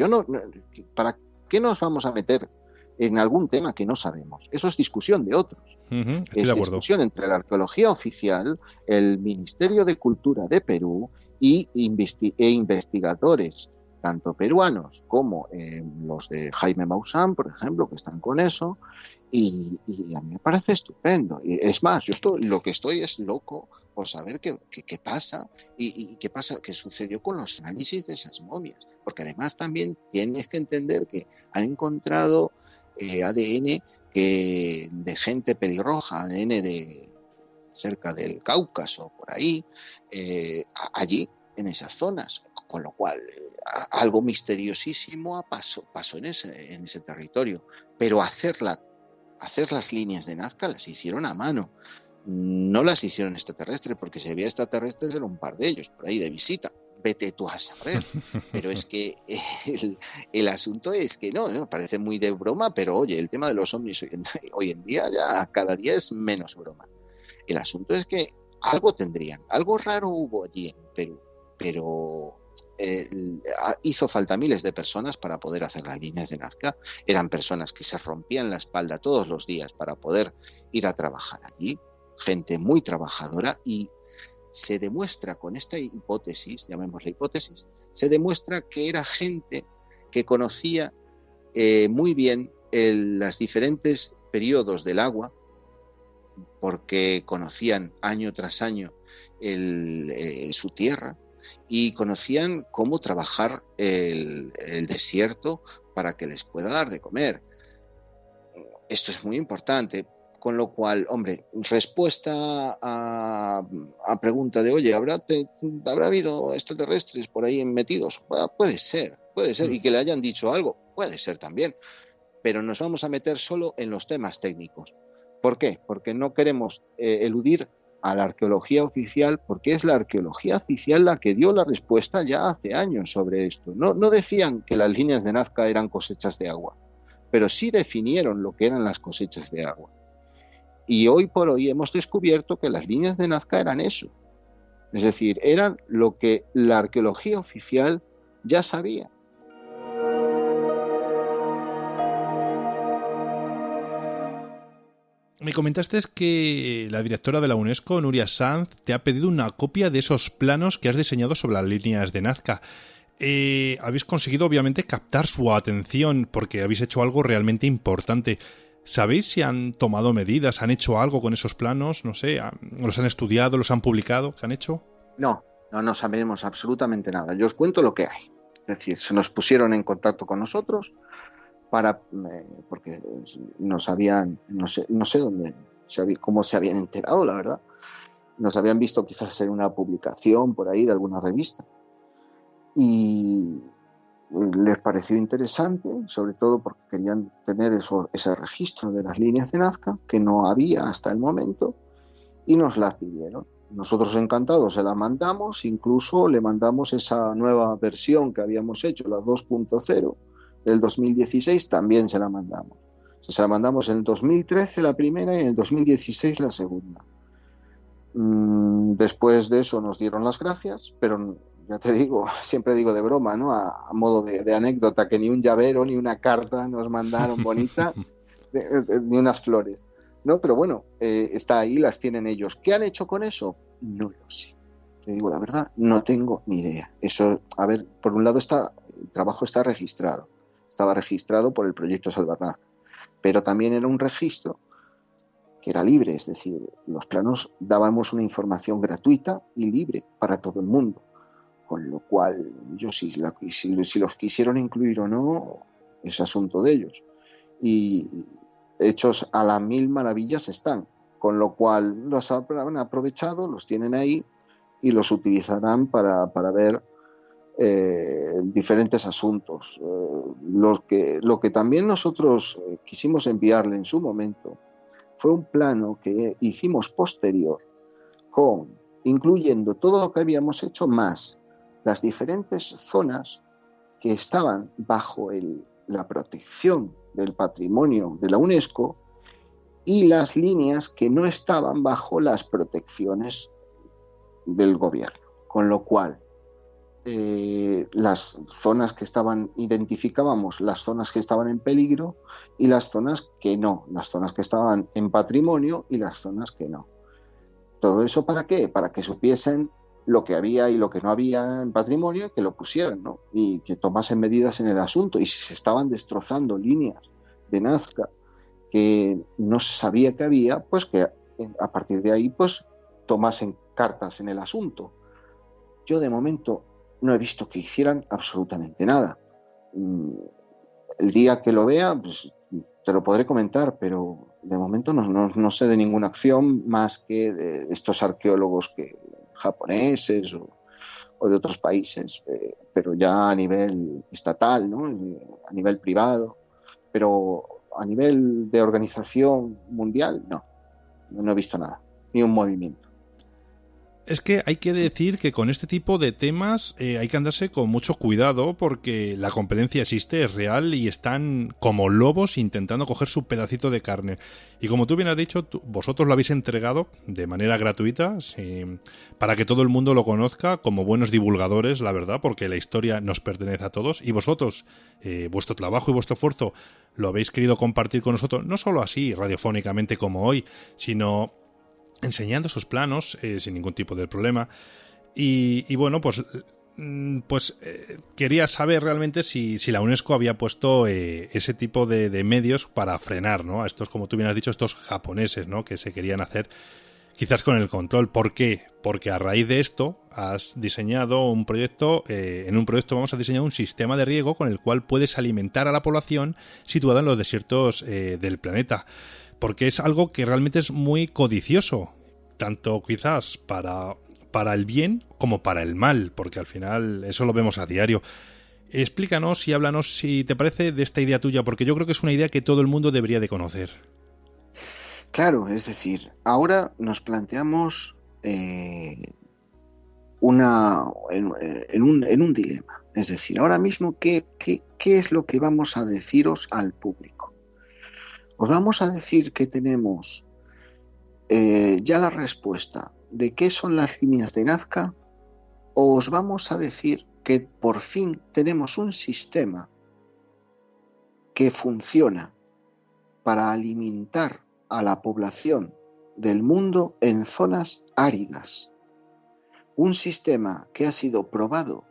S2: ¿Para qué nos vamos a meter en algún tema que no sabemos? Eso es discusión de otros. Es discusión entre la arqueología oficial, el Ministerio de Cultura de Perú e investigadores, tanto peruanos como los de Jaime Maussan, por ejemplo, que están con eso, y a mí me parece estupendo. Y es más, lo que estoy es loco por saber qué pasa y qué sucedió con los análisis de esas momias, porque además también tienes que entender que han encontrado ADN de gente pelirroja, ADN de cerca del Cáucaso, por ahí, allí, en esas zonas, con lo cual algo misteriosísimo pasó en ese territorio. Pero hacer las líneas de Nazca las hicieron a mano, no las hicieron extraterrestres, porque si había extraterrestres eran un par de ellos por ahí de visita. Vete tú a saber. Pero es que el asunto es que no, parece muy de broma, pero oye, el tema de los ovnis hoy en día ya cada día es menos broma. El asunto es que algo tendrían, algo raro hubo allí en Perú, pero hizo falta miles de personas para poder hacer las líneas de Nazca. Eran personas que se rompían la espalda todos los días para poder ir a trabajar allí, gente muy trabajadora, y se demuestra con esta hipótesis, llamémosla hipótesis, se demuestra que era gente que conocía muy bien los diferentes periodos del agua, porque conocían año tras año su tierra y conocían cómo trabajar el desierto para que les pueda dar de comer. Esto es muy importante. Con lo cual, hombre, respuesta a pregunta de, oye, ¿habrá habido extraterrestres por ahí metidos? Bueno, puede ser, y que le hayan dicho algo, puede ser también, pero nos vamos a meter solo en los temas técnicos. ¿Por qué? Porque no queremos eludir a la arqueología oficial, porque es la arqueología oficial la que dio la respuesta ya hace años sobre esto. No decían que las líneas de Nazca eran cosechas de agua, pero sí definieron lo que eran las cosechas de agua. Y hoy por hoy hemos descubierto que las líneas de Nazca eran eso. Es decir, eran lo que la arqueología oficial ya sabía.
S1: Me comentaste que la directora de la UNESCO, Nuria Sanz, te ha pedido una copia de esos planos que has diseñado sobre las líneas de Nazca. Habéis conseguido, obviamente, captar su atención porque habéis hecho algo realmente importante. ¿Sabéis si han tomado medidas, han hecho algo con esos planos? No sé, ¿los han estudiado, los han publicado? ¿Qué han hecho?
S2: No sabemos absolutamente nada. Yo os cuento lo que hay. Es decir, se nos pusieron en contacto con nosotros porque nos habían, no sé dónde, cómo se habían enterado, la verdad. Nos habían visto quizás en una publicación por ahí de alguna revista. Y les pareció interesante, sobre todo porque querían tener ese registro de las líneas de Nazca, que no había hasta el momento, y nos las pidieron. Nosotros encantados se la mandamos, incluso le mandamos esa nueva versión que habíamos hecho, la 2.0 del 2016, también se la mandamos. Se la mandamos en el 2013 la primera y en el 2016 la segunda. Después de eso nos dieron las gracias, pero ya te digo, siempre digo de broma, ¿no? A modo de anécdota, que ni un llavero ni una carta nos mandaron bonita, ni unas flores. No, pero bueno, está ahí, las tienen ellos. ¿Qué han hecho con eso? No lo sé. Te digo la verdad, no tengo ni idea. Eso, a ver, por un lado el trabajo está registrado. Estaba registrado por el proyecto Salvarnazca, pero también era un registro que era libre, es decir, los planos dábamos una información gratuita y libre para todo el mundo, con lo cual ellos si los quisieron incluir o no, es asunto de ellos. Y hechos a las mil maravillas están, con lo cual los han aprovechado, los tienen ahí y los utilizarán para ver diferentes asuntos. Lo que también nosotros quisimos enviarle en su momento fue un plano que hicimos posterior, incluyendo todo lo que habíamos hecho, más las diferentes zonas que estaban bajo la protección del patrimonio de la UNESCO y las líneas que no estaban bajo las protecciones del gobierno, con lo cual las zonas que identificábamos las zonas que estaban en peligro y las zonas que no, las zonas que estaban en patrimonio y las zonas que no. ¿Todo eso para qué? Para que supiesen lo que había y lo que no había en patrimonio y que lo pusieran, ¿no? Y que tomasen medidas en el asunto. Y si se estaban destrozando líneas de Nazca que no se sabía que había, pues que a partir de ahí pues tomasen cartas en el asunto. Yo de momento no he visto que hicieran absolutamente nada. El día que lo vea, pues te lo podré comentar, pero de momento no sé de ninguna acción más que de estos arqueólogos japoneses o de otros países, pero ya a nivel estatal, ¿no? A nivel privado, pero a nivel de organización mundial, no he visto nada, ni un movimiento.
S1: Es que hay que decir que con este tipo de temas hay que andarse con mucho cuidado porque la competencia existe, es real y están como lobos intentando coger su pedacito de carne. Y como tú bien has dicho, vosotros lo habéis entregado de manera gratuita para que todo el mundo lo conozca como buenos divulgadores, la verdad, porque la historia nos pertenece a todos y vosotros, vuestro trabajo y vuestro esfuerzo lo habéis querido compartir con nosotros, no solo así radiofónicamente como hoy, sino enseñando esos planos sin ningún tipo de problema y bueno, pues quería saber realmente si la UNESCO había puesto ese tipo de medios para frenar, ¿no? A estos, como tú bien has dicho, estos japoneses, ¿no? Que se querían hacer quizás con el control. ¿Por qué? Porque a raíz de esto has diseñado un proyecto, en un proyecto vamos a diseñar un sistema de riego con el cual puedes alimentar a la población situada en los desiertos del planeta. Porque es algo que realmente es muy codicioso, tanto quizás para el bien como para el mal, porque al final eso lo vemos a diario. Explícanos y háblanos, si te parece, de esta idea tuya, porque yo creo que es una idea que todo el mundo debería de conocer.
S2: Claro, es decir, ahora nos planteamos en un dilema. Es decir, ahora mismo, ¿qué es lo que vamos a deciros al público? Os vamos a decir que tenemos ya la respuesta de qué son las líneas de Nazca, os vamos a decir que por fin tenemos un sistema que funciona para alimentar a la población del mundo en zonas áridas. Un sistema que ha sido probado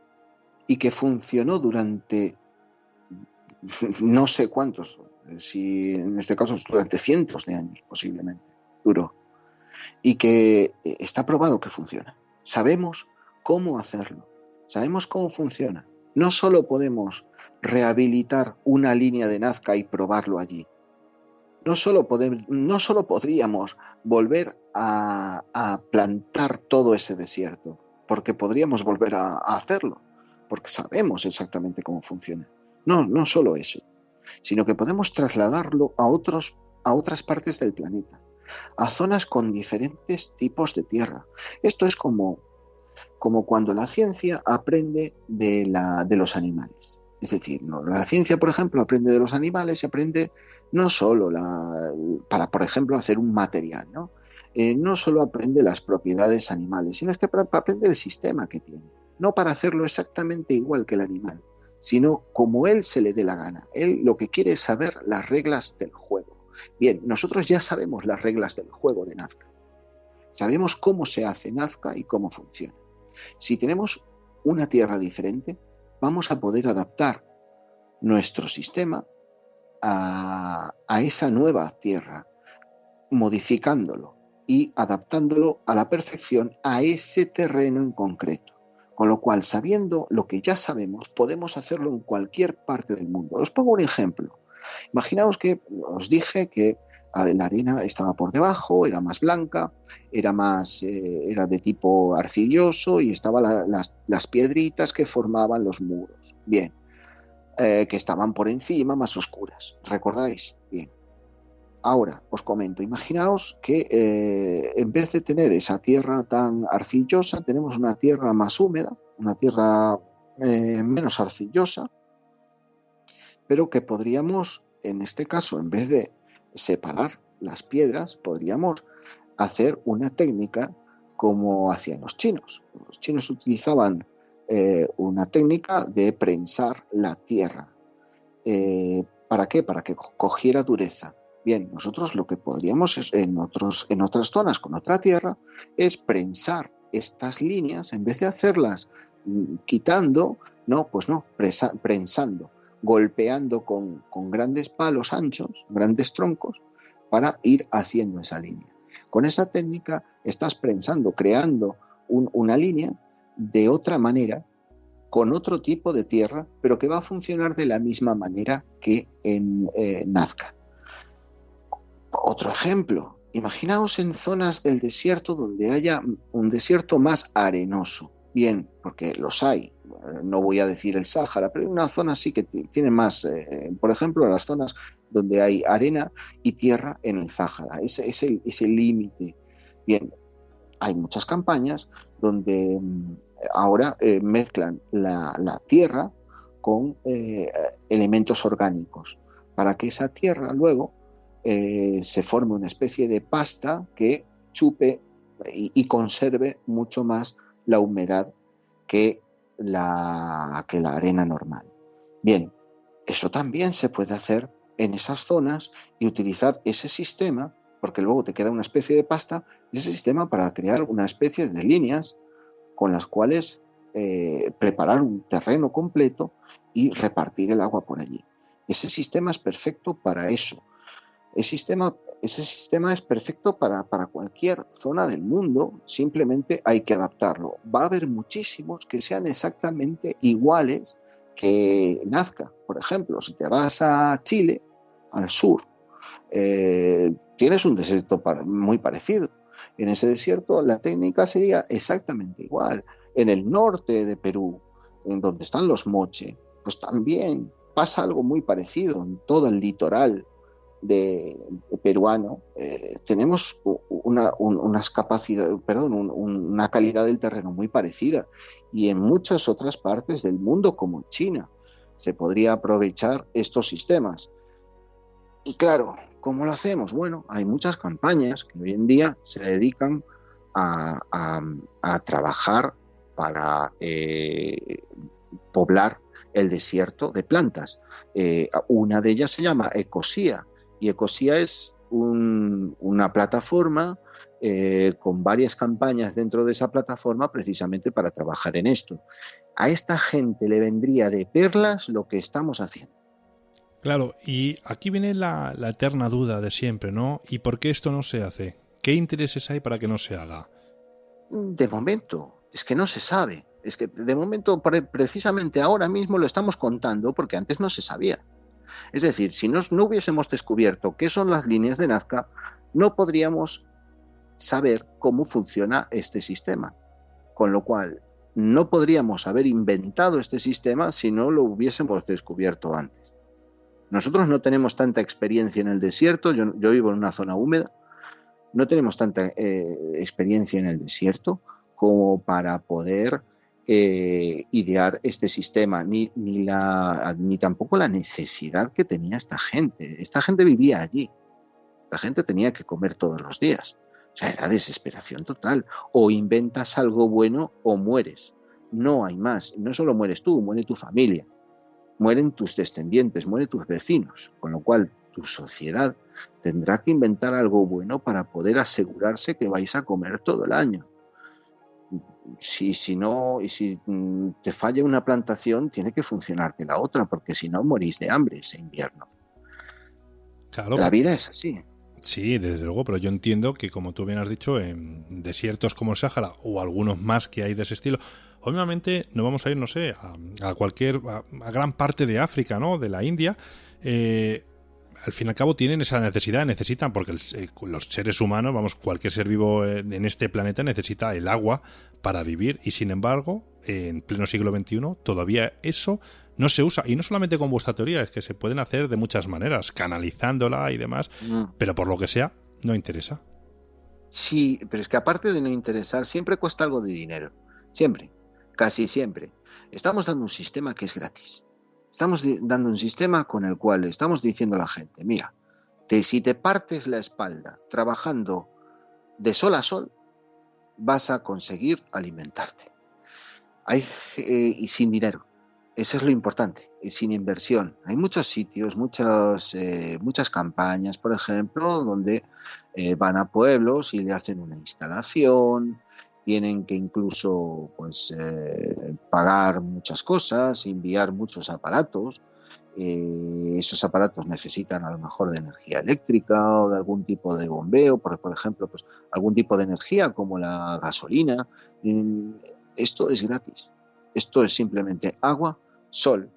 S2: y que funcionó durante no sé cuántos, si en este caso durante cientos de años posiblemente, duró. Y que está probado que funciona. Sabemos cómo hacerlo, sabemos cómo funciona. No solo podemos rehabilitar una línea de Nazca y probarlo allí. No solo podríamos volver a plantar todo ese desierto, porque podríamos volver a hacerlo, porque sabemos exactamente cómo funciona. No solo eso, sino que podemos trasladarlo a otras partes del planeta, a zonas con diferentes tipos de tierra. Esto es como cuando la ciencia aprende de los animales. Es decir, la ciencia, por ejemplo, aprende de los animales y aprende no solo para, por ejemplo, hacer un material, ¿no? No solo aprende las propiedades animales, sino es que aprende el sistema que tiene. No para hacerlo exactamente igual que el animal, sino como él se le dé la gana. Él lo que quiere es saber las reglas del juego. Bien, nosotros ya sabemos las reglas del juego de Nazca. Sabemos cómo se hace Nazca y cómo funciona. Si tenemos una tierra diferente, vamos a poder adaptar nuestro sistema a esa nueva tierra, modificándolo y adaptándolo a la perfección a ese terreno en concreto. Con lo cual, sabiendo lo que ya sabemos, podemos hacerlo en cualquier parte del mundo. Os pongo un ejemplo. Imaginaos que os dije que la arena estaba por debajo, era más blanca, era de tipo arcilloso y estaban las piedritas que formaban los muros. Bien. Que estaban por encima, más oscuras. ¿Recordáis? Bien. Ahora os comento, imaginaos que en vez de tener esa tierra tan arcillosa, tenemos una tierra más húmeda, una tierra menos arcillosa, pero que podríamos, en este caso, en vez de separar las piedras, podríamos hacer una técnica como hacían los chinos. Los chinos utilizaban una técnica de prensar la tierra. ¿Para qué? Para que cogiera dureza. Bien, nosotros lo que podríamos en otras zonas con otra tierra es prensar estas líneas, en vez de hacerlas quitando, prensando, golpeando con grandes palos anchos, grandes troncos, para ir haciendo esa línea. Con esa técnica estás prensando, creando una línea de otra manera, con otro tipo de tierra, pero que va a funcionar de la misma manera que en Nazca. Otro ejemplo, imaginaos en zonas del desierto donde haya un desierto más arenoso. Bien, porque los hay, no voy a decir el Sáhara, pero hay una zona sí que tiene más, por ejemplo, las zonas donde hay arena y tierra en el Sáhara, ese límite. Bien, hay muchas campañas donde ahora mezclan la tierra con elementos orgánicos para que esa tierra luego se forme una especie de pasta que chupe y conserve mucho más la humedad que la arena normal. Bien, eso también se puede hacer en esas zonas y utilizar ese sistema, porque luego te queda una especie de pasta, ese sistema para crear una especie de líneas con las cuales preparar un terreno completo y repartir el agua por allí. Ese sistema es perfecto para eso. Ese sistema es perfecto para cualquier zona del mundo, simplemente hay que adaptarlo. Va a haber muchísimos que sean exactamente iguales que Nazca. Por ejemplo, si te vas a Chile, al sur, tienes un desierto muy parecido. En ese desierto la técnica sería exactamente igual. En el norte de Perú, en donde están los moche, pues también pasa algo muy parecido en todo el litoral de peruano. Tenemos una calidad del terreno muy parecida, y en muchas otras partes del mundo, como China, se podría aprovechar estos sistemas. Y claro, ¿cómo lo hacemos? Bueno, hay muchas campañas que hoy en día se dedican a trabajar para poblar el desierto de plantas. Una de ellas se llama Ecosia, y Ecosia es una plataforma con varias campañas dentro de esa plataforma precisamente para trabajar en esto. A esta gente le vendría de perlas lo que estamos haciendo.
S1: Claro, y aquí viene la eterna duda de siempre, ¿no? ¿Y por qué esto no se hace? ¿Qué intereses hay para que no se haga?
S2: De momento, es que no se sabe. Es que de momento, precisamente ahora mismo lo estamos contando porque antes no se sabía. Es decir, si no hubiésemos descubierto qué son las líneas de Nazca, no podríamos saber cómo funciona este sistema. Con lo cual, no podríamos haber inventado este sistema si no lo hubiésemos descubierto antes. Nosotros no tenemos tanta experiencia en el desierto, yo vivo en una zona húmeda, no tenemos tanta experiencia en el desierto como para poder idear este sistema, ni tampoco la necesidad que tenía esta gente. Esta gente vivía allí, esta gente tenía que comer todos los días. O sea, era desesperación total. O inventas algo bueno o mueres. No hay más. No solo mueres tú, muere tu familia, mueren tus descendientes, mueren tus vecinos. Con lo cual, tu sociedad tendrá que inventar algo bueno para poder asegurarse que vais a comer todo el año. Si no, y si te falla una plantación, tiene que funcionarte la otra, porque si no, morís de hambre ese invierno.
S1: Claro.
S2: La vida es así.
S1: Sí, desde luego, pero yo entiendo que, como tú bien has dicho, en desiertos como el Sáhara o algunos más que hay de ese estilo, obviamente no vamos a ir, no sé, a gran parte de África, ¿no? De la India. Al fin y al cabo tienen esa necesidad, necesitan, porque los seres humanos, vamos, cualquier ser vivo en este planeta necesita el agua para vivir, y sin embargo, en pleno siglo XXI, todavía eso no se usa, y no solamente con vuestra teoría, es que se pueden hacer de muchas maneras, canalizándola y demás, pero por lo que sea, no interesa.
S2: Sí, pero es que aparte de no interesar, siempre cuesta algo de dinero, siempre, casi siempre. Estamos dando un sistema que es gratis. Estamos dando un sistema con el cual estamos diciendo a la gente, mira, si te partes la espalda trabajando de sol a sol, vas a conseguir alimentarte. Y sin dinero. Eso es lo importante, y sin inversión. Hay muchos sitios, muchas campañas, por ejemplo, donde van a pueblos y le hacen una instalación, tienen que incluso pagar muchas cosas, enviar muchos aparatos. Esos aparatos necesitan a lo mejor de energía eléctrica o de algún tipo de bombeo, por ejemplo, pues algún tipo de energía como la gasolina. Esto es gratis. Esto es simplemente agua, sol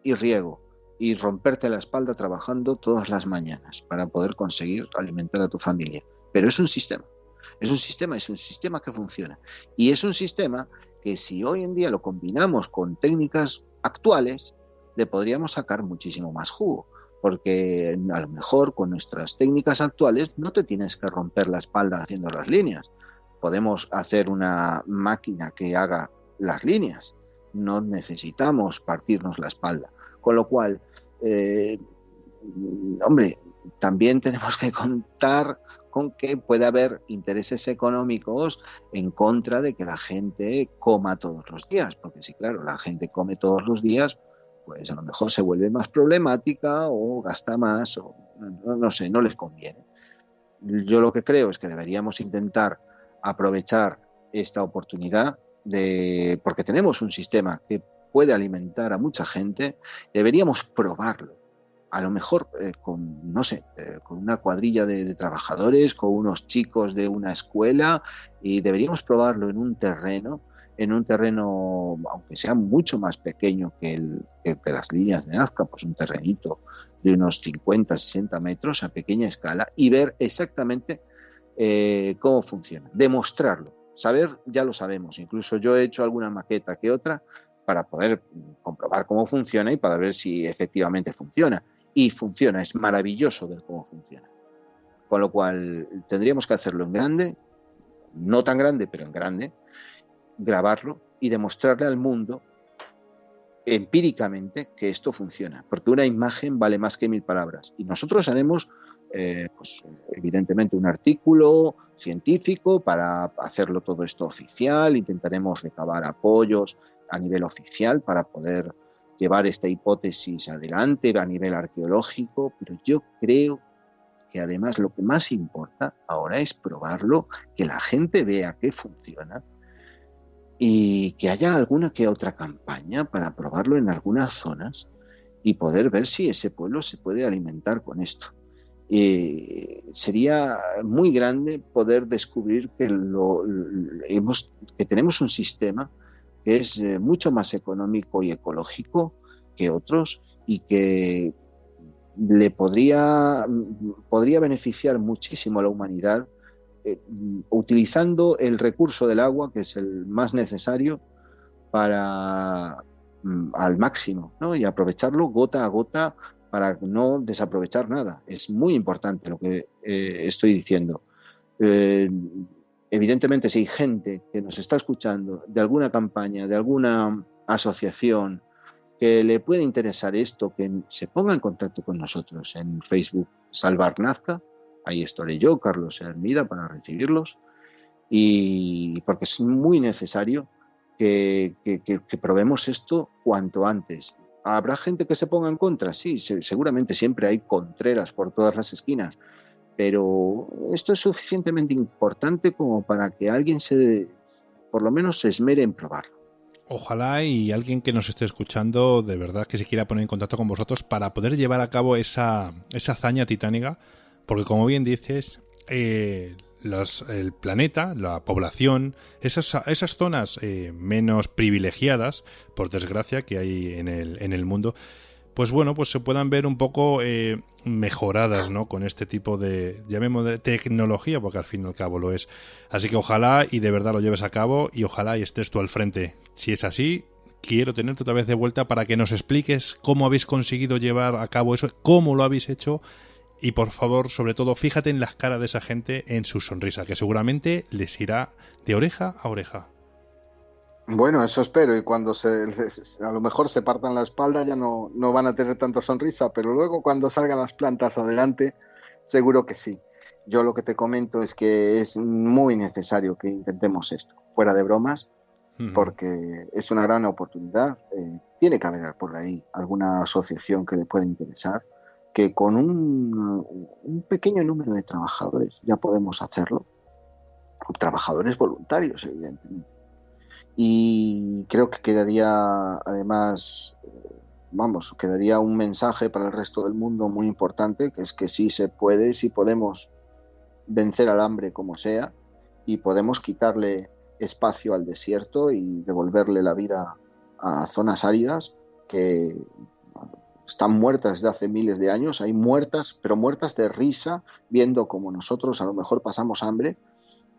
S2: y riego, y romperte la espalda trabajando todas las mañanas para poder conseguir alimentar a tu familia. Pero es un sistema. Es un sistema que funciona. Y es un sistema que, si hoy en día lo combinamos con técnicas actuales, le podríamos sacar muchísimo más jugo. Porque a lo mejor con nuestras técnicas actuales no te tienes que romper la espalda haciendo las líneas. Podemos hacer una máquina que haga las líneas. No necesitamos partirnos la espalda. Con lo cual, también tenemos que contar con que puede haber intereses económicos en contra de que la gente coma todos los días, porque si, claro, la gente come todos los días, pues a lo mejor se vuelve más problemática o gasta más, o no sé, no les conviene. Yo lo que creo es que deberíamos intentar aprovechar esta oportunidad porque tenemos un sistema que puede alimentar a mucha gente, deberíamos probarlo. A lo mejor con una cuadrilla de trabajadores, con unos chicos de una escuela, y deberíamos probarlo en un terreno, aunque sea mucho más pequeño que de las líneas de Nazca, pues un terrenito de unos 50, 60 metros a pequeña escala, y ver exactamente cómo funciona, demostrarlo. Saber, ya lo sabemos, incluso yo he hecho alguna maqueta que otra para poder comprobar cómo funciona y para ver si efectivamente funciona. Y funciona, es maravilloso ver cómo funciona. Con lo cual tendríamos que hacerlo en grande, no tan grande, pero en grande, grabarlo y demostrarle al mundo empíricamente que esto funciona, porque una imagen vale más que 1000 palabras. Y nosotros haremos pues evidentemente un artículo científico para hacerlo todo esto oficial. Intentaremos recabar apoyos a nivel oficial para poder llevar esta hipótesis adelante a nivel arqueológico, pero yo creo que además lo que más importa ahora es probarlo, que la gente vea que funciona y que haya alguna que otra campaña para probarlo en algunas zonas y poder ver si ese pueblo se puede alimentar con esto. Sería muy grande poder descubrir que tenemos un sistema que es mucho más económico y ecológico que otros y que le podría beneficiar muchísimo a la humanidad utilizando el recurso del agua, que es el más necesario, al máximo, ¿no? Y aprovecharlo gota a gota para no desaprovechar nada. Es muy importante lo que estoy diciendo. Evidentemente, si hay gente que nos está escuchando de alguna campaña, de alguna asociación que le puede interesar esto, que se ponga en contacto con nosotros en Facebook Salvar Nazca. Ahí estaré yo, Carlos Hermida, para recibirlos, y porque es muy necesario que probemos esto cuanto antes. ¿Habrá gente que se ponga en contra? Sí, seguramente siempre hay contreras por todas las esquinas, pero esto es suficientemente importante como para que alguien por lo menos se esmere en probarlo.
S1: Ojalá y alguien que nos esté escuchando de verdad que se quiera poner en contacto con vosotros para poder llevar a cabo esa hazaña titánica, porque como bien dices, el planeta, la población, esas zonas menos privilegiadas, por desgracia, que hay en el mundo, pues bueno, pues se puedan ver un poco mejoradas, ¿no? Con este tipo de, llamémosle, tecnología, porque al fin y al cabo lo es. Así que ojalá y de verdad lo lleves a cabo y ojalá y estés tú al frente. Si es así, quiero tenerte otra vez de vuelta para que nos expliques cómo habéis conseguido llevar a cabo eso, cómo lo habéis hecho. Y por favor, sobre todo, fíjate en las caras de esa gente, en su sonrisa, que seguramente les irá de oreja a oreja.
S2: Bueno, eso espero, y cuando a lo mejor se partan la espalda ya no van a tener tanta sonrisa, pero luego cuando salgan las plantas adelante, seguro que sí. Yo lo que te comento es que es muy necesario que intentemos esto, fuera de bromas, porque es una gran oportunidad. Tiene que haber por ahí alguna asociación que le pueda interesar, que con un pequeño número de trabajadores ya podemos hacerlo, trabajadores voluntarios, evidentemente. Y creo que quedaría, además, quedaría un mensaje para el resto del mundo muy importante, que es que sí se puede, sí podemos vencer al hambre como sea, y podemos quitarle espacio al desierto y devolverle la vida a zonas áridas que están muertas desde hace miles de años. Hay muertas, pero muertas de risa, viendo como nosotros a lo mejor pasamos hambre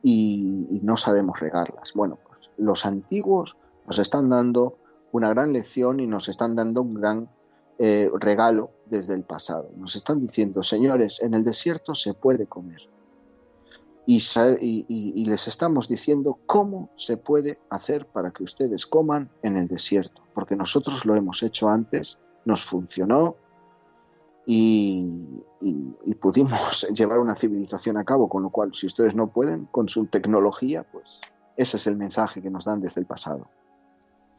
S2: y no sabemos regarlas. Bueno, pues los antiguos nos están dando una gran lección y nos están dando un gran regalo desde el pasado. Nos están diciendo, señores, en el desierto se puede comer. Y les estamos diciendo cómo se puede hacer para que ustedes coman en el desierto, porque nosotros lo hemos hecho antes, nos funcionó y pudimos llevar una civilización a cabo, con lo cual, si ustedes no pueden, con su tecnología, pues ese es el mensaje que nos dan desde el pasado.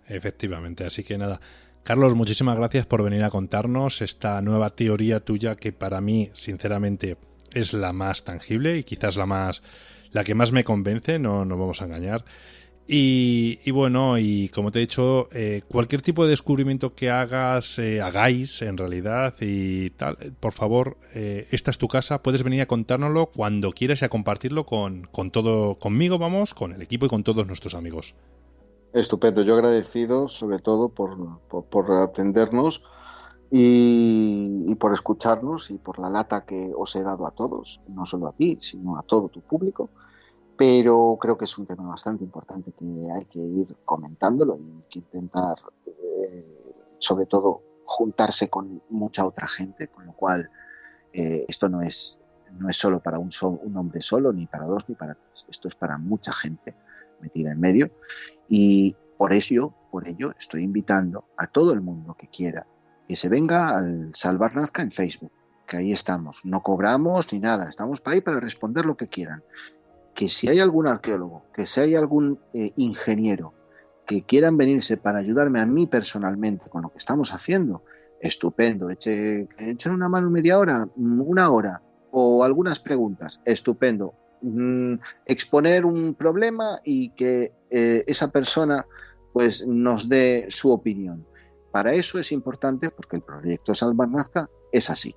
S1: Efectivamente, así que nada. Carlos, muchísimas gracias por venir a contarnos esta nueva teoría tuya que para mí, sinceramente, es la más tangible y quizás la que más me convence, no nos vamos a engañar. Y bueno, y como te he dicho, cualquier tipo de descubrimiento que hagáis en realidad y tal, por favor, esta es tu casa, puedes venir a contárnoslo cuando quieras y a compartirlo con todo, conmigo, con el equipo y con todos nuestros amigos.
S2: Estupendo, yo agradecido sobre todo por atendernos y por escucharnos y por la lata que os he dado a todos, no solo a ti, sino a todo tu público. Pero creo que es un tema bastante importante que hay que ir comentándolo y que intentar, sobre todo, juntarse con mucha otra gente, con lo cual esto no es solo para un hombre solo, ni para dos, ni para tres. Esto es para mucha gente metida en medio, y por ello estoy invitando a todo el mundo que quiera que se venga al Salvar Nazca en Facebook. que ahí estamos, no cobramos ni nada, estamos para ahí para responder lo que quieran. Que si hay algún arqueólogo, que si hay algún ingeniero que quieran venirse para ayudarme a mí personalmente con lo que estamos haciendo, estupendo, echen una mano media hora, una hora o algunas preguntas, estupendo. Exponer un problema y que esa persona pues nos dé su opinión. Para eso es importante, porque el proyecto Salvar Nazca es así,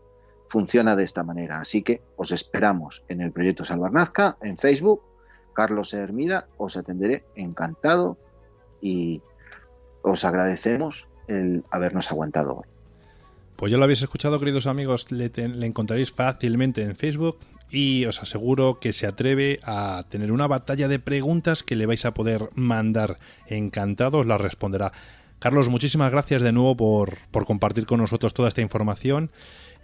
S2: funciona de esta manera. Así que os esperamos en el proyecto Salvar Nazca, en Facebook, Carlos Hermida, os atenderé encantado y os agradecemos el habernos aguantado hoy.
S1: Pues ya lo habéis escuchado, queridos amigos, le encontraréis fácilmente en Facebook y os aseguro que se atreve a tener una batalla de preguntas que le vais a poder mandar. Encantado os la responderá. Carlos, muchísimas gracias de nuevo por compartir con nosotros toda esta información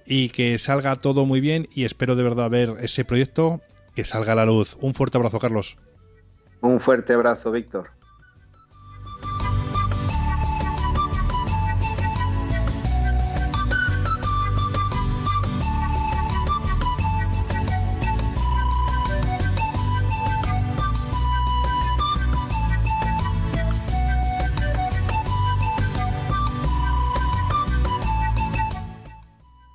S1: y que salga todo muy bien y espero de verdad ver ese proyecto que salga a la luz. Un fuerte abrazo, Carlos.
S2: Un fuerte abrazo, Víctor.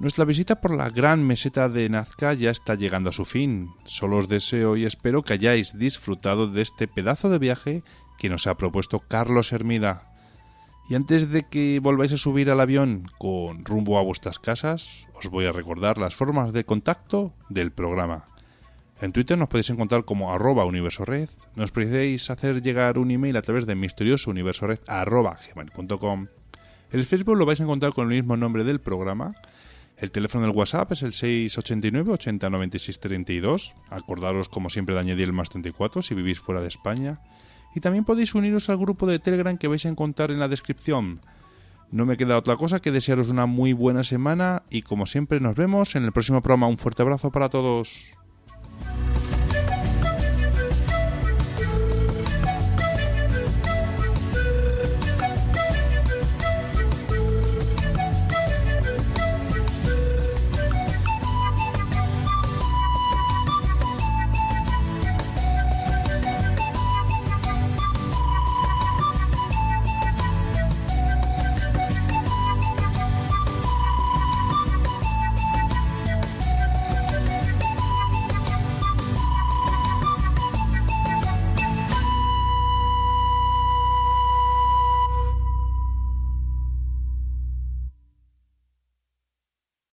S1: Nuestra visita por la gran meseta de Nazca ya está llegando a su fin. Solo os deseo y espero que hayáis disfrutado de este pedazo de viaje que nos ha propuesto Carlos Hermida. Y antes de que volváis a subir al avión con rumbo a vuestras casas, os voy a recordar las formas de contacto del programa. En Twitter nos podéis encontrar como @universored, nos podéis hacer llegar un email a través de misteriosouniversored@gmail.com. El Facebook lo vais a encontrar con el mismo nombre del programa. El teléfono del WhatsApp es el 689 80 96 32. Acordaros como siempre de añadir el más 34 si vivís fuera de España. Y también podéis uniros al grupo de Telegram que vais a encontrar en la descripción. No me queda otra cosa que desearos una muy buena semana y como siempre nos vemos en el próximo programa. Un fuerte abrazo para todos.